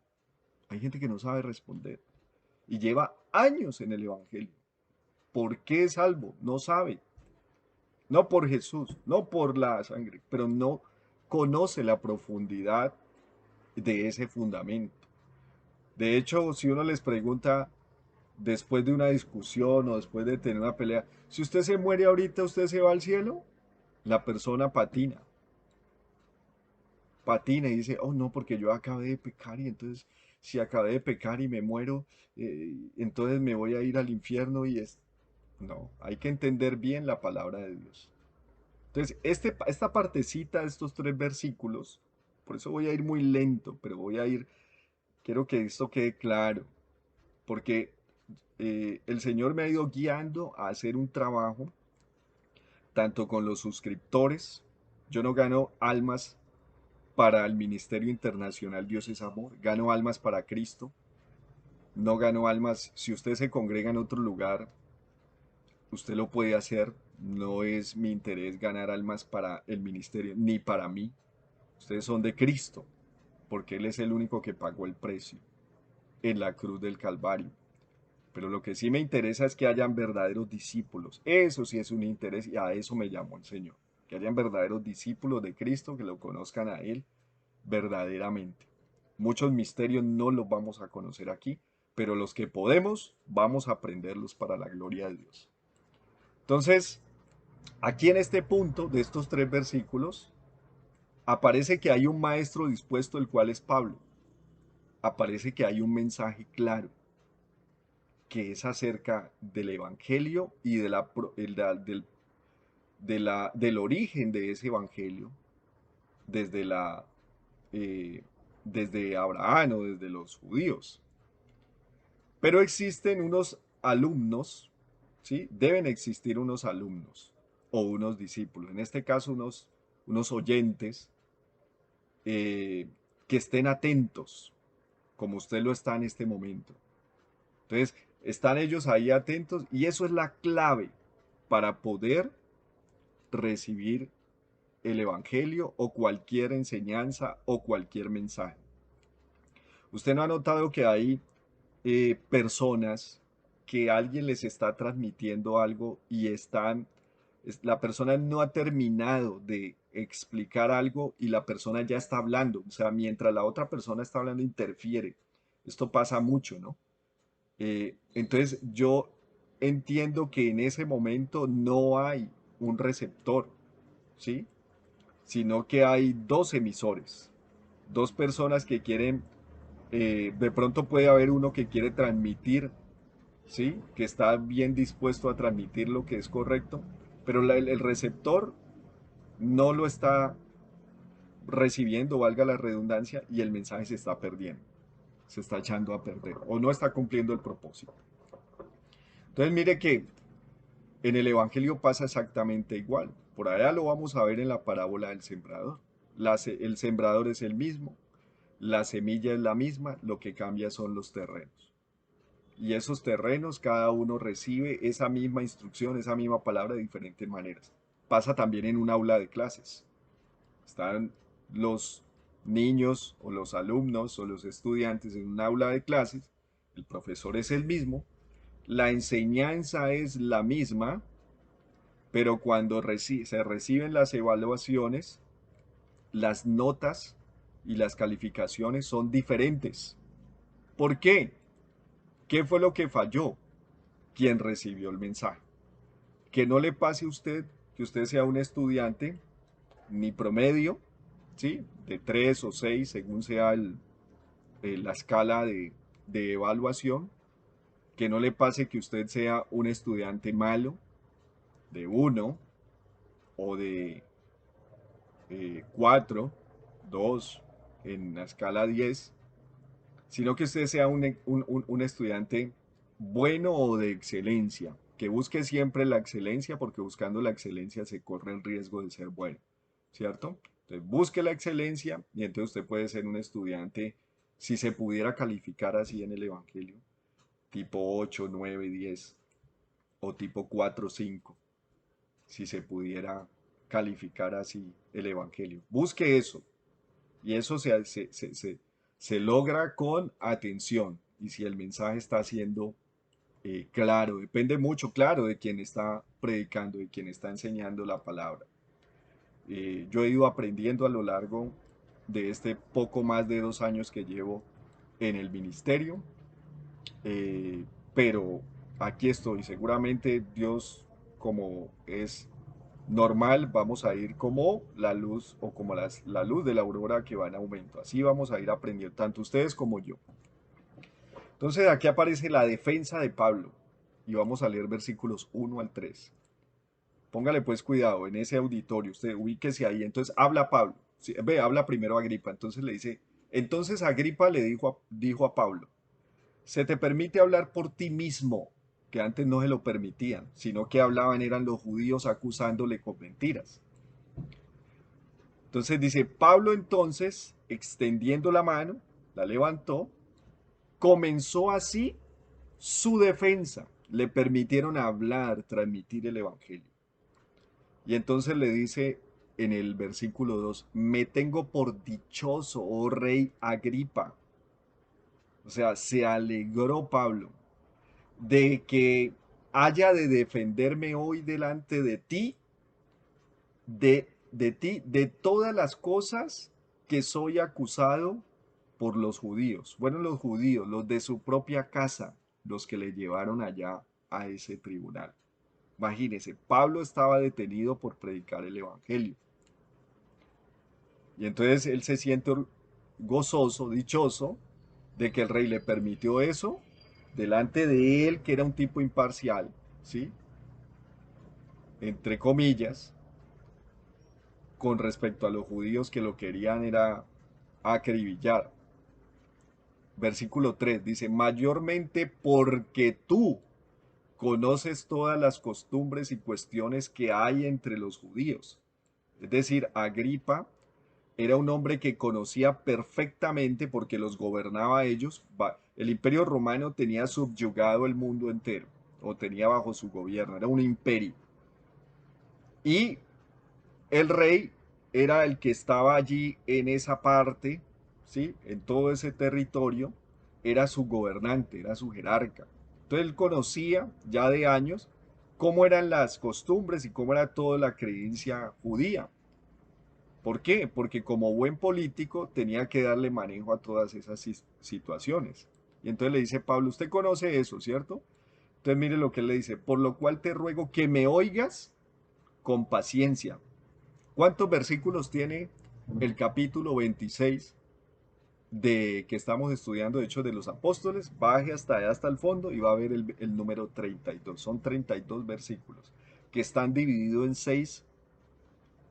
Hay gente que no sabe responder y lleva años en el Evangelio. ¿Por qué es salvo? No sabe. No por Jesús, no por la sangre, pero no conoce la profundidad de ese fundamento. De hecho, si uno les pregunta después de una discusión o después de tener una pelea, si usted se muere ahorita, ¿usted se va al cielo? La persona patina y dice, oh no, porque yo acabé de pecar y entonces si acabé de pecar y me muero, entonces me voy a ir al infierno y es... No, hay que entender bien la palabra de Dios. Entonces, esta partecita de estos tres versículos, por eso voy a ir muy lento, pero quiero que esto quede claro, porque el Señor me ha ido guiando a hacer un trabajo, tanto con los suscriptores, yo no gano almas para el Ministerio Internacional Dios es Amor, gano almas para Cristo, no gano almas, si usted se congrega en otro lugar, usted lo puede hacer, no es mi interés ganar almas para el ministerio, ni para mí, ustedes son de Cristo, porque Él es el único que pagó el precio en la cruz del Calvario. Pero lo que sí me interesa es que hayan verdaderos discípulos. Eso sí es un interés y a eso me llamó el Señor. Que hayan verdaderos discípulos de Cristo, que lo conozcan a Él verdaderamente. Muchos misterios no los vamos a conocer aquí, pero los que podemos, vamos a aprenderlos para la gloria de Dios. Entonces, aquí en este punto de estos tres versículos, aparece que hay un maestro dispuesto, el cual es Pablo. Aparece que hay un mensaje claro, que es acerca del Evangelio y del origen de ese Evangelio, desde, la, eh, desde Abraham o desde los judíos. Pero existen unos alumnos, ¿sí? Deben existir unos alumnos o unos discípulos, en este caso unos oyentes eh, que estén atentos, como usted lo está en este momento. Entonces, están ellos ahí atentos y eso es la clave para poder recibir el Evangelio o cualquier enseñanza o cualquier mensaje. Usted no ha notado que hay personas que alguien les está transmitiendo algo y la persona no ha terminado de explicar algo y la persona ya está hablando. O sea, mientras la otra persona está hablando, interfiere. Esto pasa mucho, ¿no? Entonces yo entiendo que en ese momento no hay un receptor, ¿sí? Sino que hay dos emisores, dos personas que quieren, de pronto puede haber uno que quiere transmitir, ¿sí? Que está bien dispuesto a transmitir lo que es correcto, pero el receptor no lo está recibiendo, valga la redundancia, y el mensaje se está perdiendo, se está echando a perder o no está cumpliendo el propósito. Entonces mire que en el Evangelio pasa exactamente igual. Por allá lo vamos a ver en la parábola del sembrador. El sembrador es el mismo, la semilla es la misma, lo que cambia son los terrenos. Y esos terrenos, cada uno recibe esa misma instrucción, esa misma palabra de diferentes maneras. Pasa también en un aula de clases. Están los niños o los alumnos o los estudiantes en un aula de clases, el profesor es el mismo, la enseñanza es la misma, pero cuando se reciben las evaluaciones, las notas y las calificaciones son diferentes. ¿Por qué? ¿Qué fue lo que falló? Quien recibió el mensaje. Que no le pase a usted que usted sea un estudiante ni promedio, ¿sí? De 3 o 6 según sea la escala de evaluación. Que no le pase que usted sea un estudiante malo, de 1, o de 4, 2, en la escala 10, sino que usted sea un estudiante bueno o de excelencia, que busque siempre la excelencia, porque buscando la excelencia se corre el riesgo de ser bueno, ¿cierto? Entonces busque la excelencia y entonces usted puede ser un estudiante, si se pudiera calificar así en el Evangelio, tipo 8, 9, 10 o tipo 4, 5, si se pudiera calificar así el Evangelio. Busque eso, y eso se logra con atención. Y si el mensaje está siendo claro, depende mucho, claro, de quien está predicando, de quien está enseñando la palabra. Yo he ido aprendiendo a lo largo de este poco más de 2 años que llevo en el ministerio, eh, pero aquí estoy. Seguramente Dios, como es normal, vamos a ir como la luz o como la luz de la aurora que va en aumento. Así vamos a ir aprendiendo, tanto ustedes como yo. Entonces aquí aparece la defensa de Pablo y vamos a leer versículos 1 al 3. Póngale pues cuidado en ese auditorio, usted ubíquese ahí. Entonces habla Pablo, sí, ve, habla primero Agripa, entonces le dice, entonces Agripa le dijo a Pablo, se te permite hablar por ti mismo, que antes no se lo permitían, sino que hablaban eran los judíos acusándole con mentiras. Entonces dice, Pablo entonces, extendiendo la mano, la levantó, comenzó así su defensa. Le permitieron hablar, transmitir el Evangelio. Y entonces le dice en el versículo 2, me tengo por dichoso, oh rey Agripa. O sea, se alegró Pablo de que haya de defenderme hoy delante de ti, de todas las cosas que soy acusado por los judíos. Bueno, los judíos, los de su propia casa, los que le llevaron allá a ese tribunal. Imagínense, Pablo estaba detenido por predicar el evangelio. Y entonces él se siente gozoso, dichoso, de que el rey le permitió eso delante de él, que era un tipo imparcial, ¿sí? Entre comillas, con respecto a los judíos que lo querían era acribillar. Versículo 3 dice, mayormente porque tú conoces todas las costumbres y cuestiones que hay entre los judíos. Es decir, Agripa era un hombre que conocía perfectamente porque los gobernaba a ellos. El imperio romano tenía subyugado el mundo entero, o tenía bajo su gobierno, era un imperio. Y el rey era el que estaba allí en esa parte, ¿sí? En todo ese territorio, era su gobernante, era su jerarca. Entonces él conocía ya de años cómo eran las costumbres y cómo era toda la creencia judía. ¿Por qué? Porque como buen político tenía que darle manejo a todas esas situaciones. Y entonces le dice Pablo, usted conoce eso, ¿cierto? Entonces mire lo que él le dice, por lo cual te ruego que me oigas con paciencia. ¿Cuántos versículos tiene el capítulo 26 de que estamos estudiando de Hechos de los Apóstoles? Baje hasta allá, hasta el fondo y va a ver el número 32. Son 32 versículos que están divididos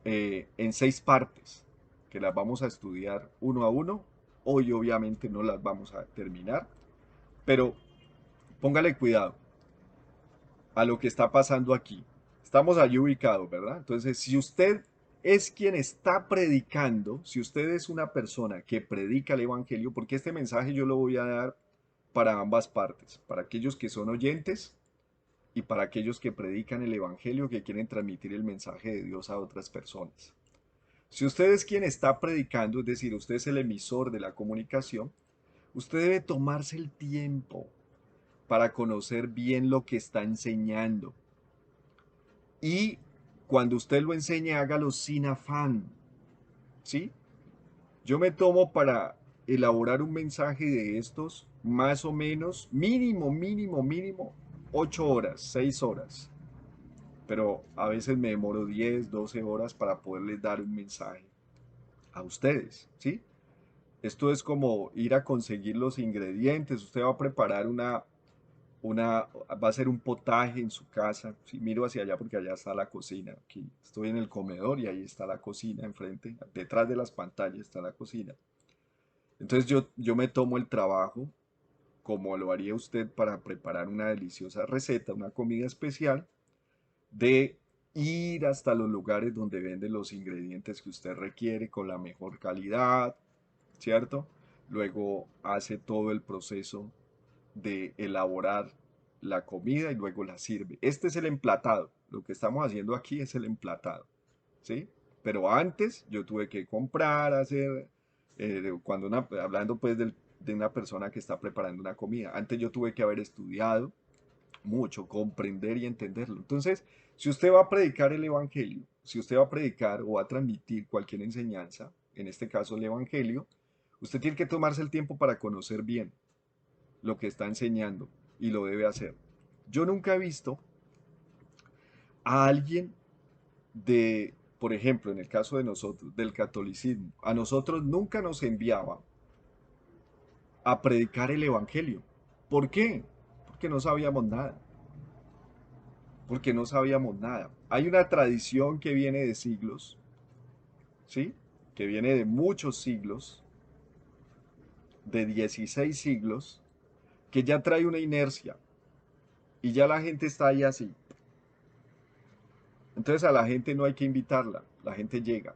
en seis partes, que las vamos a estudiar uno a uno. Hoy obviamente no las vamos a terminar, pero póngale cuidado a lo que está pasando aquí. Estamos allí ubicados, ¿verdad? Entonces, si usted es quien está predicando, si usted es una persona que predica el Evangelio, porque este mensaje yo lo voy a dar para ambas partes, para aquellos que son oyentes y para aquellos que predican el Evangelio, que quieren transmitir el mensaje de Dios a otras personas. Si usted es quien está predicando, es decir, usted es el emisor de la comunicación, usted debe tomarse el tiempo para conocer bien lo que está enseñando. Y cuando usted lo enseñe, hágalo sin afán, ¿sí? Yo me tomo para elaborar un mensaje de estos más o menos, mínimo, 8 horas, 6 horas. Pero a veces me demoro 10, 12 horas para poderles dar un mensaje a ustedes, ¿sí? Esto es como ir a conseguir los ingredientes. Usted va a preparar va a ser un potaje en su casa. Sí, miro hacia allá porque allá está la cocina. Aquí estoy en el comedor y ahí está la cocina enfrente. Detrás de las pantallas está la cocina. Entonces yo me tomo el trabajo, como lo haría usted para preparar una deliciosa receta, una comida especial, de ir hasta los lugares donde venden los ingredientes que usted requiere con la mejor calidad, ¿cierto? Luego hace todo el proceso de elaborar la comida y luego la sirve. Este es el emplatado. Lo que estamos haciendo aquí es el emplatado, ¿sí? Pero antes yo tuve que comprar, hacer, hablando pues de una persona que está preparando una comida, antes yo tuve que haber estudiado mucho, comprender y entenderlo. Entonces, si usted va a predicar el Evangelio, si usted va a predicar o va a transmitir cualquier enseñanza, en este caso el Evangelio, usted tiene que tomarse el tiempo para conocer bien lo que está enseñando y lo debe hacer. Yo nunca he visto a alguien por ejemplo, en el caso de nosotros, del catolicismo, a nosotros nunca nos enviaba a predicar el Evangelio. ¿Por qué? Porque no sabíamos nada. Porque no sabíamos nada. Hay una tradición que viene de siglos, ¿sí? Que viene de muchos siglos, de 16 siglos, que ya trae una inercia y ya la gente está ahí así. Entonces a la gente no hay que invitarla, la gente llega.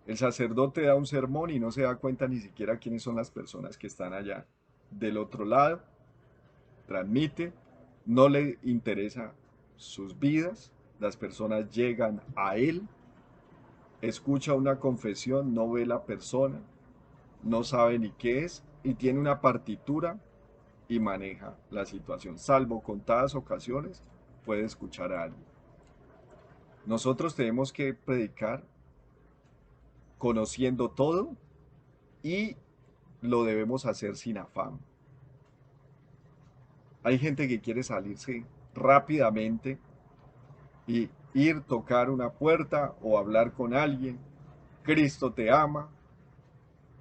El sacerdote da un sermón y no se da cuenta ni siquiera quiénes son las personas que están allá. Del otro lado, transmite, no le interesa sus vidas, las personas llegan a él, escucha una confesión, no ve la persona, no sabe ni qué es y tiene una partitura y maneja la situación. Salvo contadas ocasiones, puede escuchar a alguien. Nosotros tenemos que predicar conociendo todo y lo debemos hacer sin afán. Hay gente que quiere salirse rápidamente y ir, tocar una puerta o hablar con alguien. Cristo te ama,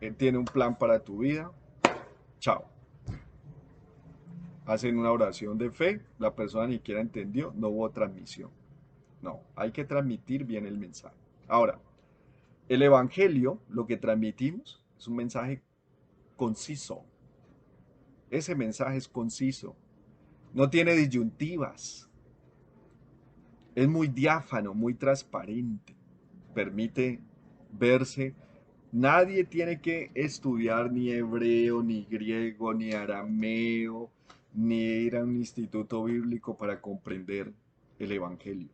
Él tiene un plan para tu vida. Chao. Hacen una oración de fe, la persona ni siquiera entendió, no hubo transmisión. No, hay que transmitir bien el mensaje. Ahora, el Evangelio, lo que transmitimos, es un mensaje conciso. Ese mensaje es conciso. No tiene disyuntivas. Es muy diáfano, muy transparente. Permite verse. Nadie tiene que estudiar ni hebreo, ni griego, ni arameo, ni ir a un instituto bíblico para comprender el Evangelio.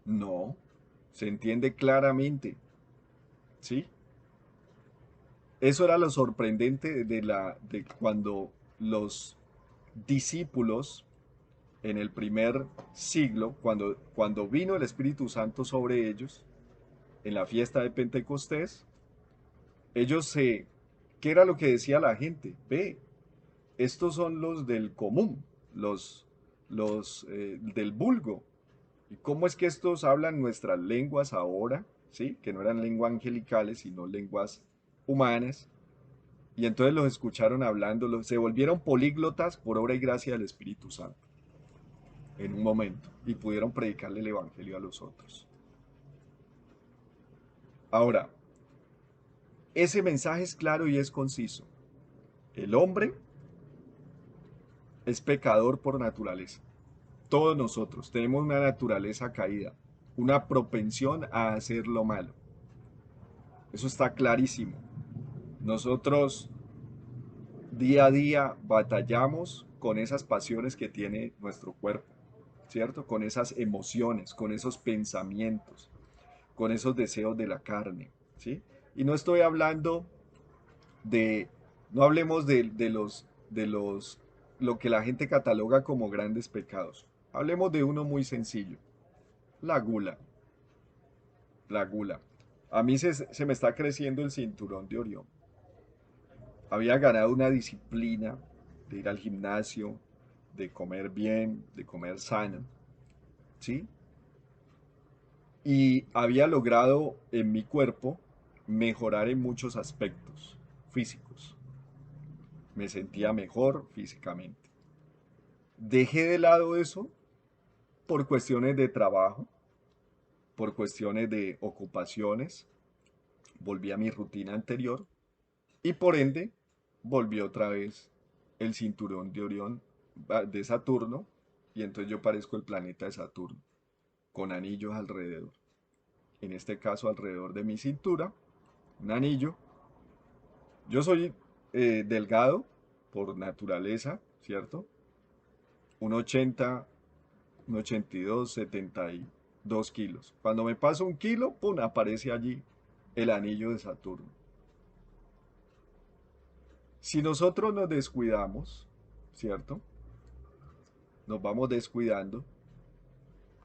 No, se entiende claramente, ¿sí? Eso era lo sorprendente de cuando los discípulos en el primer siglo, cuando vino el Espíritu Santo sobre ellos, en la fiesta de Pentecostés, ellos ¿qué era lo que decía la gente? Ve, estos son los del común, los del vulgo. ¿Y cómo es que estos hablan nuestras lenguas ahora? ¿Sí? Que no eran lenguas angelicales, sino lenguas humanas. Y entonces los escucharon hablando, se volvieron políglotas por obra y gracia del Espíritu Santo en un momento y pudieron predicarle el Evangelio a los otros. Ahora, ese mensaje es claro y es conciso. El hombre es pecador por naturaleza. Todos nosotros tenemos una naturaleza caída, una propensión a hacer lo malo. Eso está clarísimo. Nosotros día a día batallamos con esas pasiones que tiene nuestro cuerpo, ¿cierto? Con esas emociones, con esos pensamientos, con esos deseos de la carne, ¿sí? Y no estoy hablando de, no hablemos lo que la gente cataloga como grandes pecados. Hablemos de uno muy sencillo, la gula, la gula. A mí se me está creciendo el cinturón de Orión. Había ganado una disciplina de ir al gimnasio, de comer bien, de comer sano, ¿sí? Y había logrado en mi cuerpo mejorar en muchos aspectos físicos. Me sentía mejor físicamente. Dejé de lado eso por cuestiones de trabajo, por cuestiones de ocupaciones, volví a mi rutina anterior y por ende volvió otra vez el cinturón de Orión, de Saturno, y entonces yo parezco el planeta de Saturno, con anillos alrededor. En este caso alrededor de mi cintura, un anillo. Yo soy delgado por naturaleza, ¿cierto? Un 80, un 82, 72 kilos. Cuando me paso un kilo, ¡pum!, aparece allí el anillo de Saturno. Si nosotros nos descuidamos, ¿cierto? Nos vamos descuidando,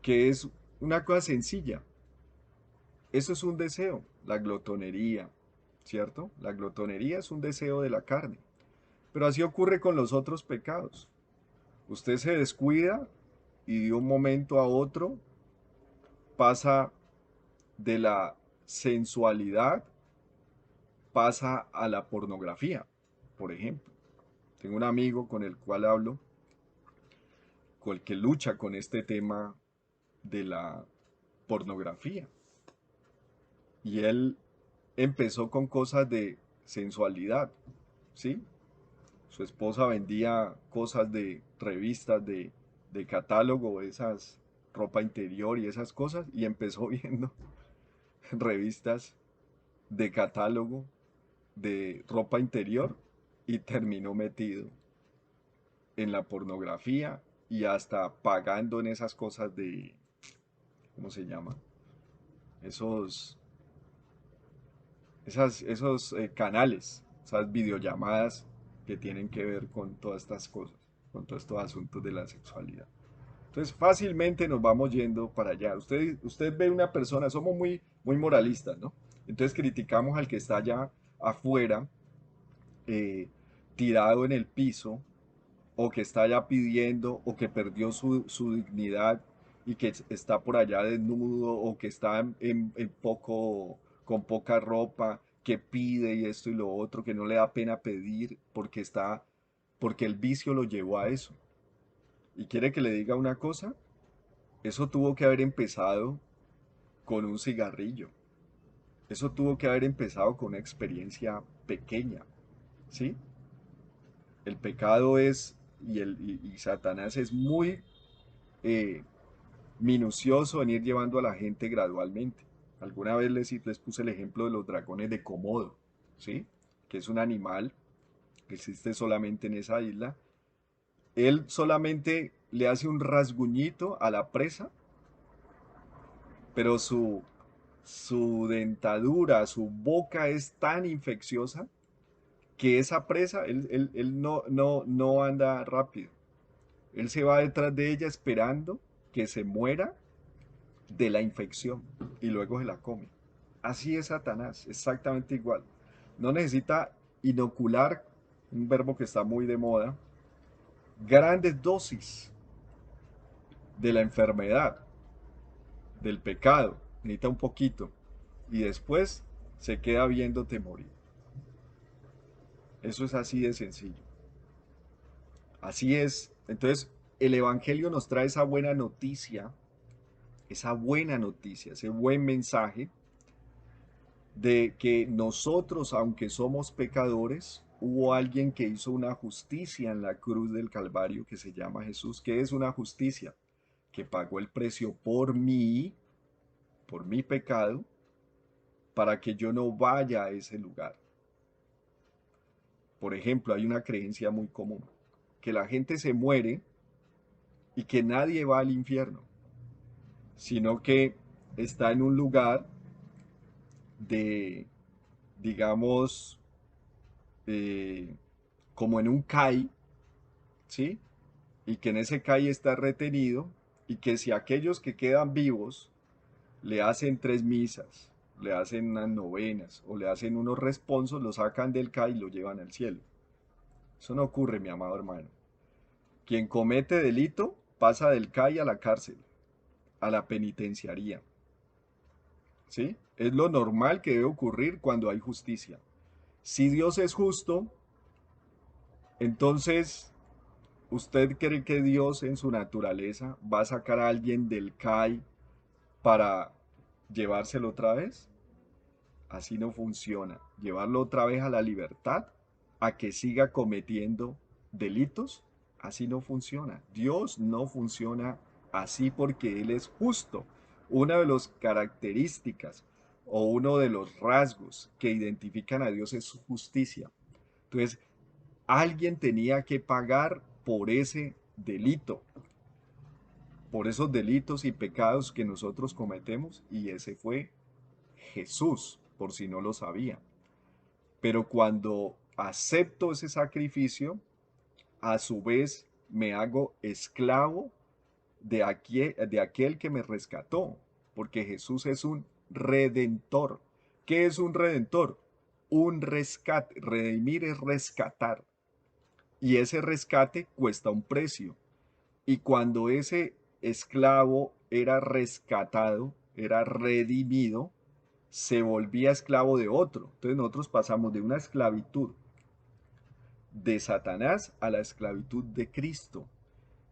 que es una cosa sencilla. Eso es un deseo, la glotonería, ¿cierto? La glotonería es un deseo de la carne. Pero así ocurre con los otros pecados. Usted se descuida y de un momento a otro pasa de la sensualidad, pasa a la pornografía, por ejemplo. Tengo un amigo con el cual hablo, con el que lucha con este tema de la pornografía. Y él empezó con cosas de sensualidad, ¿sí? Su esposa vendía cosas de revistas, de catálogo, esas ropa interior y esas cosas, y empezó viendo revistas de catálogo de ropa interior y terminó metido en la pornografía y hasta pagando en esas cosas de, ¿cómo se llama? Esos, esos canales, esas videollamadas que tienen que ver con todas estas cosas, con todos estos asuntos de la sexualidad. Entonces fácilmente nos vamos yendo para allá. Usted ve una persona, somos muy moralistas, ¿no? Entonces criticamos al que está allá afuera, eh, tirado en el piso, o que está allá pidiendo, o que perdió su dignidad y que está por allá desnudo, o que está con poca ropa, que pide y esto y lo otro, que no le da pena pedir porque el vicio lo llevó a eso. Y quiere que le diga una cosa, eso tuvo que haber empezado con un cigarrillo. Eso tuvo que haber empezado con una experiencia pequeña, ¿sí? El pecado es, y Satanás es muy eh, minucioso en ir llevando a la gente gradualmente. Alguna vez les puse el ejemplo de los dragones de Komodo, ¿sí? Que es un animal que existe solamente en esa isla. Él solamente le hace un rasguñito a la presa, pero su dentadura, su boca es tan infecciosa que esa presa, él no anda rápido. Él se va detrás de ella esperando que se muera de la infección y luego se la come. Así es Satanás, exactamente igual. No necesita inocular, un verbo que está muy de moda, grandes dosis de la enfermedad, del pecado. Necesita un poquito y después se queda viéndote morir. Eso es así de sencillo. Así es. Entonces, el Evangelio nos trae esa buena noticia, ese buen mensaje de que nosotros, aunque somos pecadores, hubo alguien que hizo una justicia en la cruz del Calvario que se llama Jesús. ¿Qué es una justicia? Que pagó el precio por mi pecado, para que yo no vaya a ese lugar. Por ejemplo, hay una creencia muy común, que la gente se muere y que nadie va al infierno, sino que está en un lugar de, digamos, eh, como en un CAI, ¿sí? Y que en ese CAI está retenido y que si aquellos que quedan vivos le hacen 3 misas, le hacen unas novenas o le hacen unos responsos, lo sacan del CAI y lo llevan al cielo. Eso no ocurre, mi amado hermano. Quien comete delito pasa del CAI a la cárcel, a la penitenciaría. ¿Sí? Es lo normal que debe ocurrir cuando hay justicia. Si Dios es justo, entonces ¿Usted cree que Dios en su naturaleza va a sacar a alguien del CAI para llevárselo otra vez? Así no funciona. Llevarlo otra vez a la libertad, a que siga cometiendo delitos, así no funciona. Dios no funciona así porque Él es justo. Una de las características o uno de los rasgos que identifican a Dios es su justicia. Entonces, alguien tenía que pagar por ese delito, por esos delitos y pecados que nosotros cometemos, y ese fue Jesús, por si no lo sabía. Pero cuando acepto ese sacrificio, a su vez me hago esclavo de aquel que me rescató, porque Jesús es un redentor. ¿Qué es un redentor? Un rescate. Redimir es rescatar. Y ese rescate cuesta un precio. Y cuando ese esclavo era rescatado, era redimido, se volvía esclavo de otro. Entonces nosotros pasamos de una esclavitud de Satanás a la esclavitud de Cristo.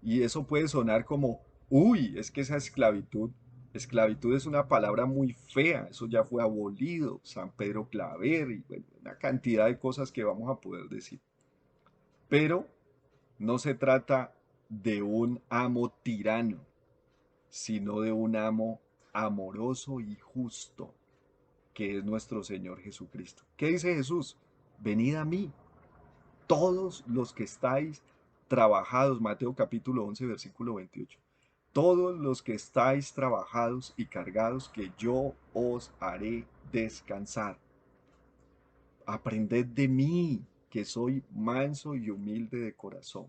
Y eso puede sonar como, uy, es que esa esclavitud es una palabra muy fea, eso ya fue abolido, San Pedro Claver y bueno, una cantidad de cosas que vamos a poder decir. Pero no se trata de un amo tirano, sino de un amo amoroso y justo, que es nuestro Señor Jesucristo. ¿Qué dice Jesús? Venid a mí, todos los que estáis trabajados, Mateo capítulo 11, versículo 28. Todos los que estáis trabajados y cargados, que yo os haré descansar. Aprended de mí, que soy manso y humilde de corazón.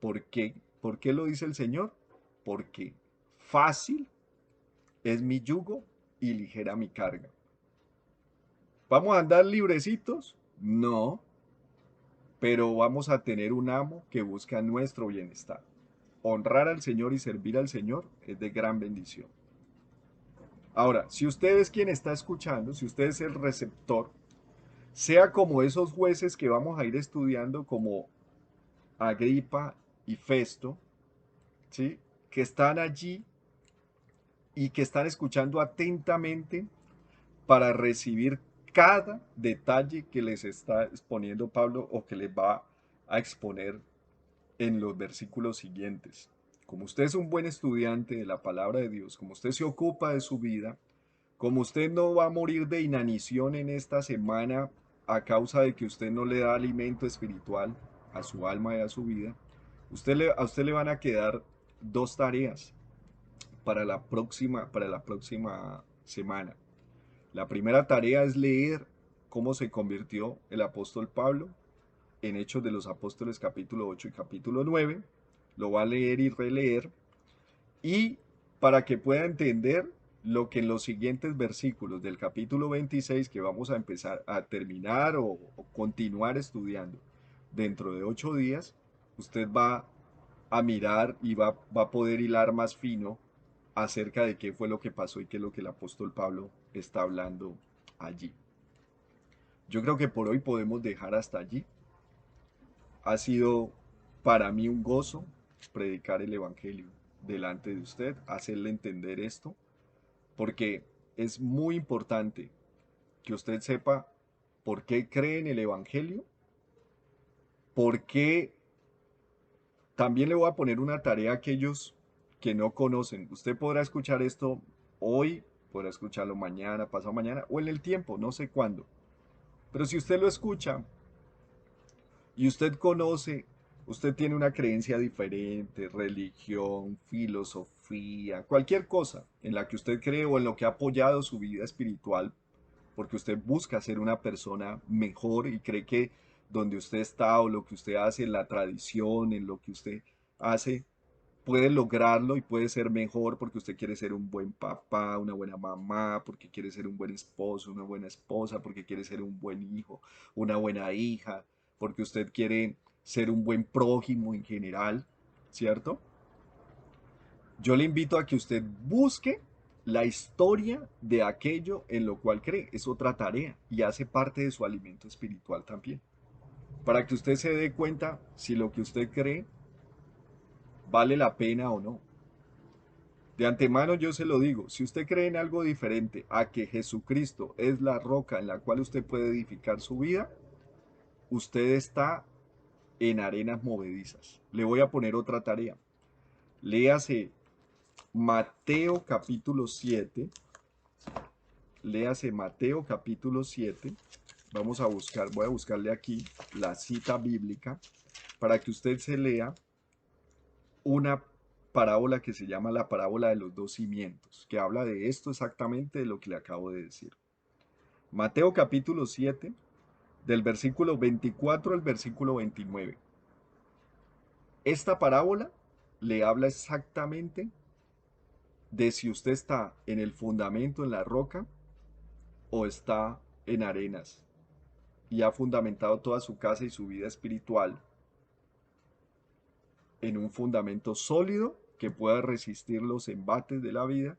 ¿Por qué? ¿Por qué lo dice el Señor? Porque fácil es mi yugo y ligera mi carga. ¿Vamos a andar librecitos? No, pero vamos a tener un amo que busca nuestro bienestar. Honrar al Señor y servir al Señor es de gran bendición. Ahora, si usted es quien está escuchando, si usted es el receptor, sea como esos jueces que vamos a ir estudiando, como Agripa y Festo, ¿sí? Que están allí y que están escuchando atentamente para recibir cada detalle que les está exponiendo Pablo o que les va a exponer en los versículos siguientes. Como usted es un buen estudiante de la palabra de Dios, como usted se ocupa de su vida, como usted no va a morir de inanición en esta semana a causa de que usted no le da alimento espiritual a su alma y a su vida, a usted le van a quedar dos tareas para la próxima semana. La primera tarea es leer cómo se convirtió el apóstol Pablo en Hechos de los Apóstoles capítulo 8 y capítulo 9. Lo va a leer y releer. Y para que pueda entender lo que en los siguientes versículos del capítulo 26, que vamos a empezar a terminar o continuar estudiando dentro de 8 días, usted va a mirar y va a poder hilar más fino acerca de qué fue lo que pasó y qué es lo que el apóstol Pablo está hablando allí. Yo creo que por hoy podemos dejar hasta allí. Ha sido para mí un gozo predicar el Evangelio delante de usted, hacerle entender esto, porque es muy importante que usted sepa por qué cree en el Evangelio, por qué. También le voy a poner una tarea a aquellos que no conocen. Usted podrá escuchar esto hoy, podrá escucharlo mañana, pasado mañana o en el tiempo, no sé cuándo. Pero si usted lo escucha y usted conoce, usted tiene una creencia diferente, religión, filosofía, cualquier cosa en la que usted cree o en lo que ha apoyado su vida espiritual, porque usted busca ser una persona mejor y cree que donde usted está o lo que usted hace, en la tradición, en lo que usted hace, puede lograrlo y puede ser mejor porque usted quiere ser un buen papá, una buena mamá, porque quiere ser un buen esposo, una buena esposa, porque quiere ser un buen hijo, una buena hija, porque usted quiere ser un buen prójimo en general, ¿cierto? Yo le invito a que usted busque la historia de aquello en lo cual cree. Es otra tarea y hace parte de su alimento espiritual también. para que usted se dé cuenta si lo que usted cree vale la pena o no. De antemano yo se lo digo, si usted cree en algo diferente a que Jesucristo es la roca en la cual usted puede edificar su vida, usted está en arenas movedizas. Le voy a poner otra tarea. Léase Mateo capítulo 7. Léase Mateo capítulo 7. Voy a buscarle aquí la cita bíblica para que usted se lea una parábola que se llama la parábola de los dos cimientos, que habla de esto exactamente de lo que le acabo de decir. Mateo capítulo 7, del versículo 24 al versículo 29. Esta parábola le habla exactamente de si usted está en el fundamento, en la roca, o está en arenas y ha fundamentado toda su casa y su vida espiritual en un fundamento sólido que pueda resistir los embates de la vida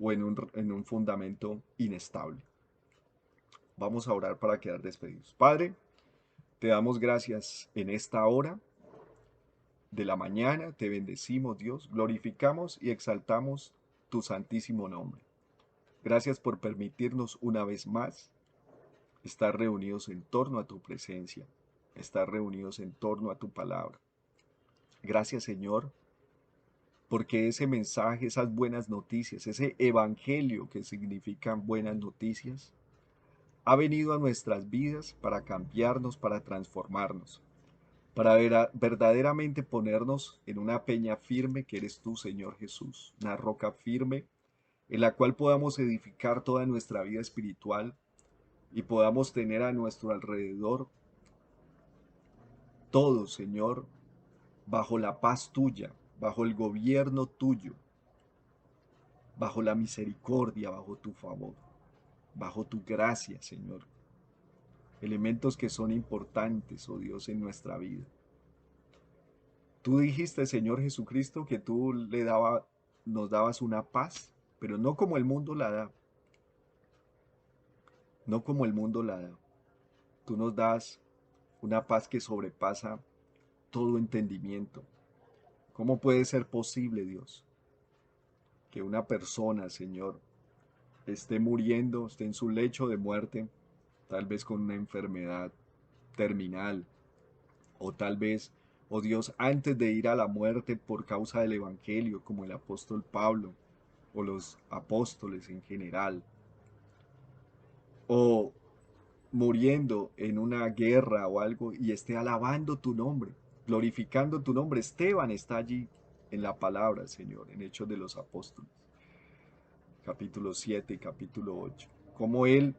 o en un fundamento inestable. Vamos a orar para quedar despedidos. Padre, te damos gracias en esta hora de la mañana, te bendecimos Dios, glorificamos y exaltamos tu santísimo nombre. Gracias por permitirnos una vez más estar reunidos en torno a tu presencia, estar reunidos en torno a tu palabra. Gracias Señor, porque ese mensaje, esas buenas noticias, ese evangelio que significan buenas noticias, ha venido a nuestras vidas para cambiarnos, para transformarnos, para verdaderamente ponernos en una peña firme que eres tú, Señor Jesús, una roca firme en la cual podamos edificar toda nuestra vida espiritual y podamos tener a nuestro alrededor todo, Señor, bajo la paz tuya, bajo el gobierno tuyo, bajo la misericordia, bajo tu favor, bajo tu gracia, Señor. Elementos que son importantes, oh Dios, en nuestra vida. Tú dijiste, Señor Jesucristo, que tú nos dabas una paz, pero no como el mundo la da. No como el mundo la da. Tú nos das una paz que sobrepasa todo entendimiento. ¿Cómo puede ser posible, Dios, que una persona, Señor, esté muriendo, esté en su lecho de muerte, tal vez con una enfermedad terminal, o tal vez, oh Dios, antes de ir a la muerte por causa del Evangelio, como el apóstol Pablo, o los apóstoles en general, o muriendo en una guerra o algo y esté alabando tu nombre, glorificando tu nombre? Esteban está allí en la palabra, Señor, en Hechos de los Apóstoles, capítulo 7 y capítulo 8. Cómo él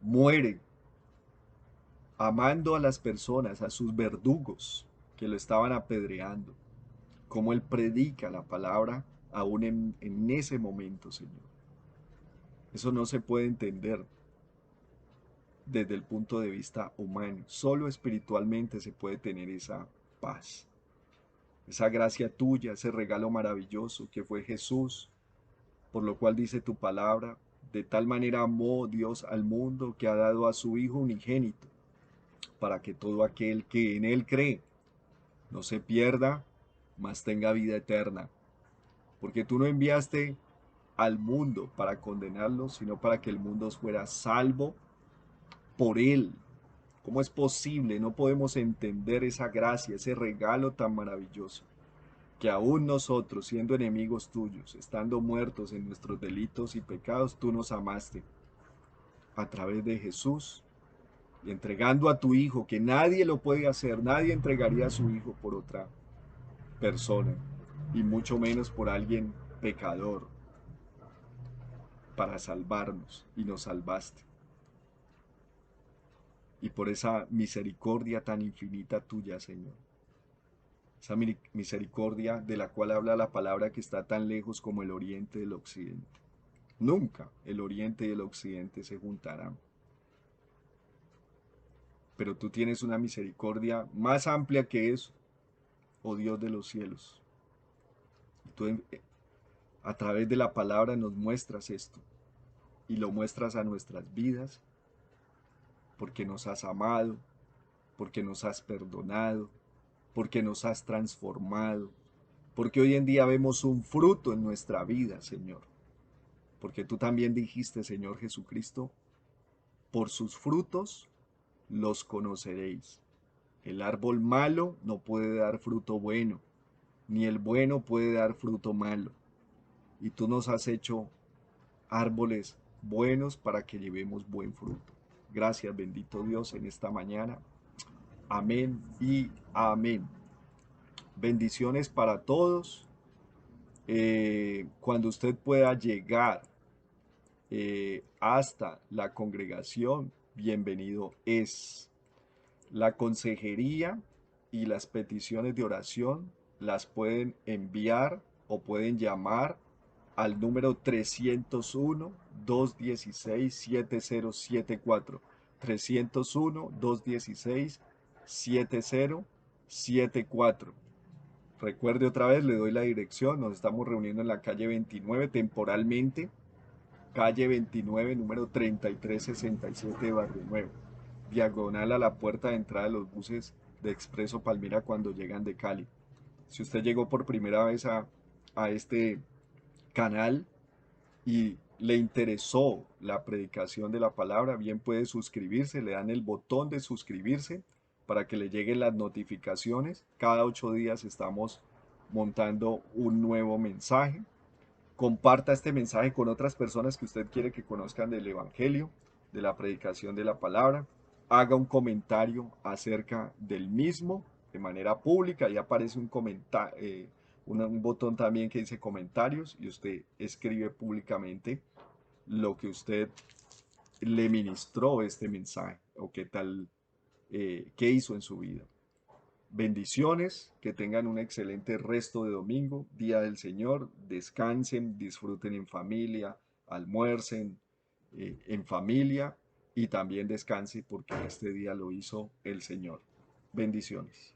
muere amando a las personas, a sus verdugos que lo estaban apedreando. Cómo él predica la palabra aún en ese momento, Señor. Eso no se puede entender desde el punto de vista humano. Solo espiritualmente se puede tener esa paz, esa gracia tuya, ese regalo maravilloso que fue Jesús, por lo cual dice tu palabra, de tal manera amó Dios al mundo que ha dado a su Hijo unigénito, para que todo aquel que en él cree no se pierda, mas tenga vida eterna. Porque tú no enviaste al mundo para condenarlo, sino para que el mundo fuera salvo por él. ¿Cómo es posible? No podemos entender esa gracia, ese regalo tan maravilloso, que aún nosotros, siendo enemigos tuyos, estando muertos en nuestros delitos y pecados, tú nos amaste a través de Jesús y entregando a tu Hijo, que nadie lo puede hacer, nadie entregaría a su Hijo por otra persona, y mucho menos por alguien pecador, para salvarnos, y nos salvaste. Y por esa misericordia tan infinita tuya, Señor, esa misericordia de la cual habla la palabra, que está tan lejos como el oriente del occidente. Nunca el oriente y el occidente se juntarán. Pero tú tienes una misericordia más amplia que eso, oh Dios de los cielos. Y tú a través de la palabra nos muestras esto, y lo muestras a nuestras vidas, porque nos has amado, porque nos has perdonado, porque nos has transformado, porque hoy en día vemos un fruto en nuestra vida, Señor. Porque tú también dijiste, Señor Jesucristo, por sus frutos los conoceréis. El árbol malo no puede dar fruto bueno, ni el bueno puede dar fruto malo. Y tú nos has hecho árboles buenos para que llevemos buen fruto. Gracias, bendito Dios, en esta mañana. Amén y amén. Bendiciones para todos. Cuando usted pueda llegar hasta la congregación, bienvenido es. La consejería y las peticiones de oración las pueden enviar o pueden llamar al número 301-216-7074. 301-216-7074. Recuerde otra vez, le doy la dirección. Nos estamos reuniendo en la calle 29 temporalmente. Calle 29, número 3367 de Barrio Nuevo. Diagonal a la puerta de entrada de los buses de Expreso Palmira cuando llegan de Cali. Si usted llegó por primera vez a este canal y le interesó la predicación de la palabra, bien puede suscribirse, le dan el botón de suscribirse para que le lleguen las notificaciones. Cada 8 días estamos montando un nuevo mensaje. Comparta este mensaje con otras personas que usted quiere que conozcan del Evangelio, de la predicación de la palabra. Haga un comentario acerca del mismo de manera pública. Ahí aparece un botón también que dice comentarios y usted escribe públicamente lo que usted le ministró este mensaje o qué tal, qué hizo en su vida. Bendiciones, que tengan un excelente resto de domingo, Día del Señor, descansen, disfruten en familia, almuercen en familia y también descanse porque este día lo hizo el Señor. Bendiciones.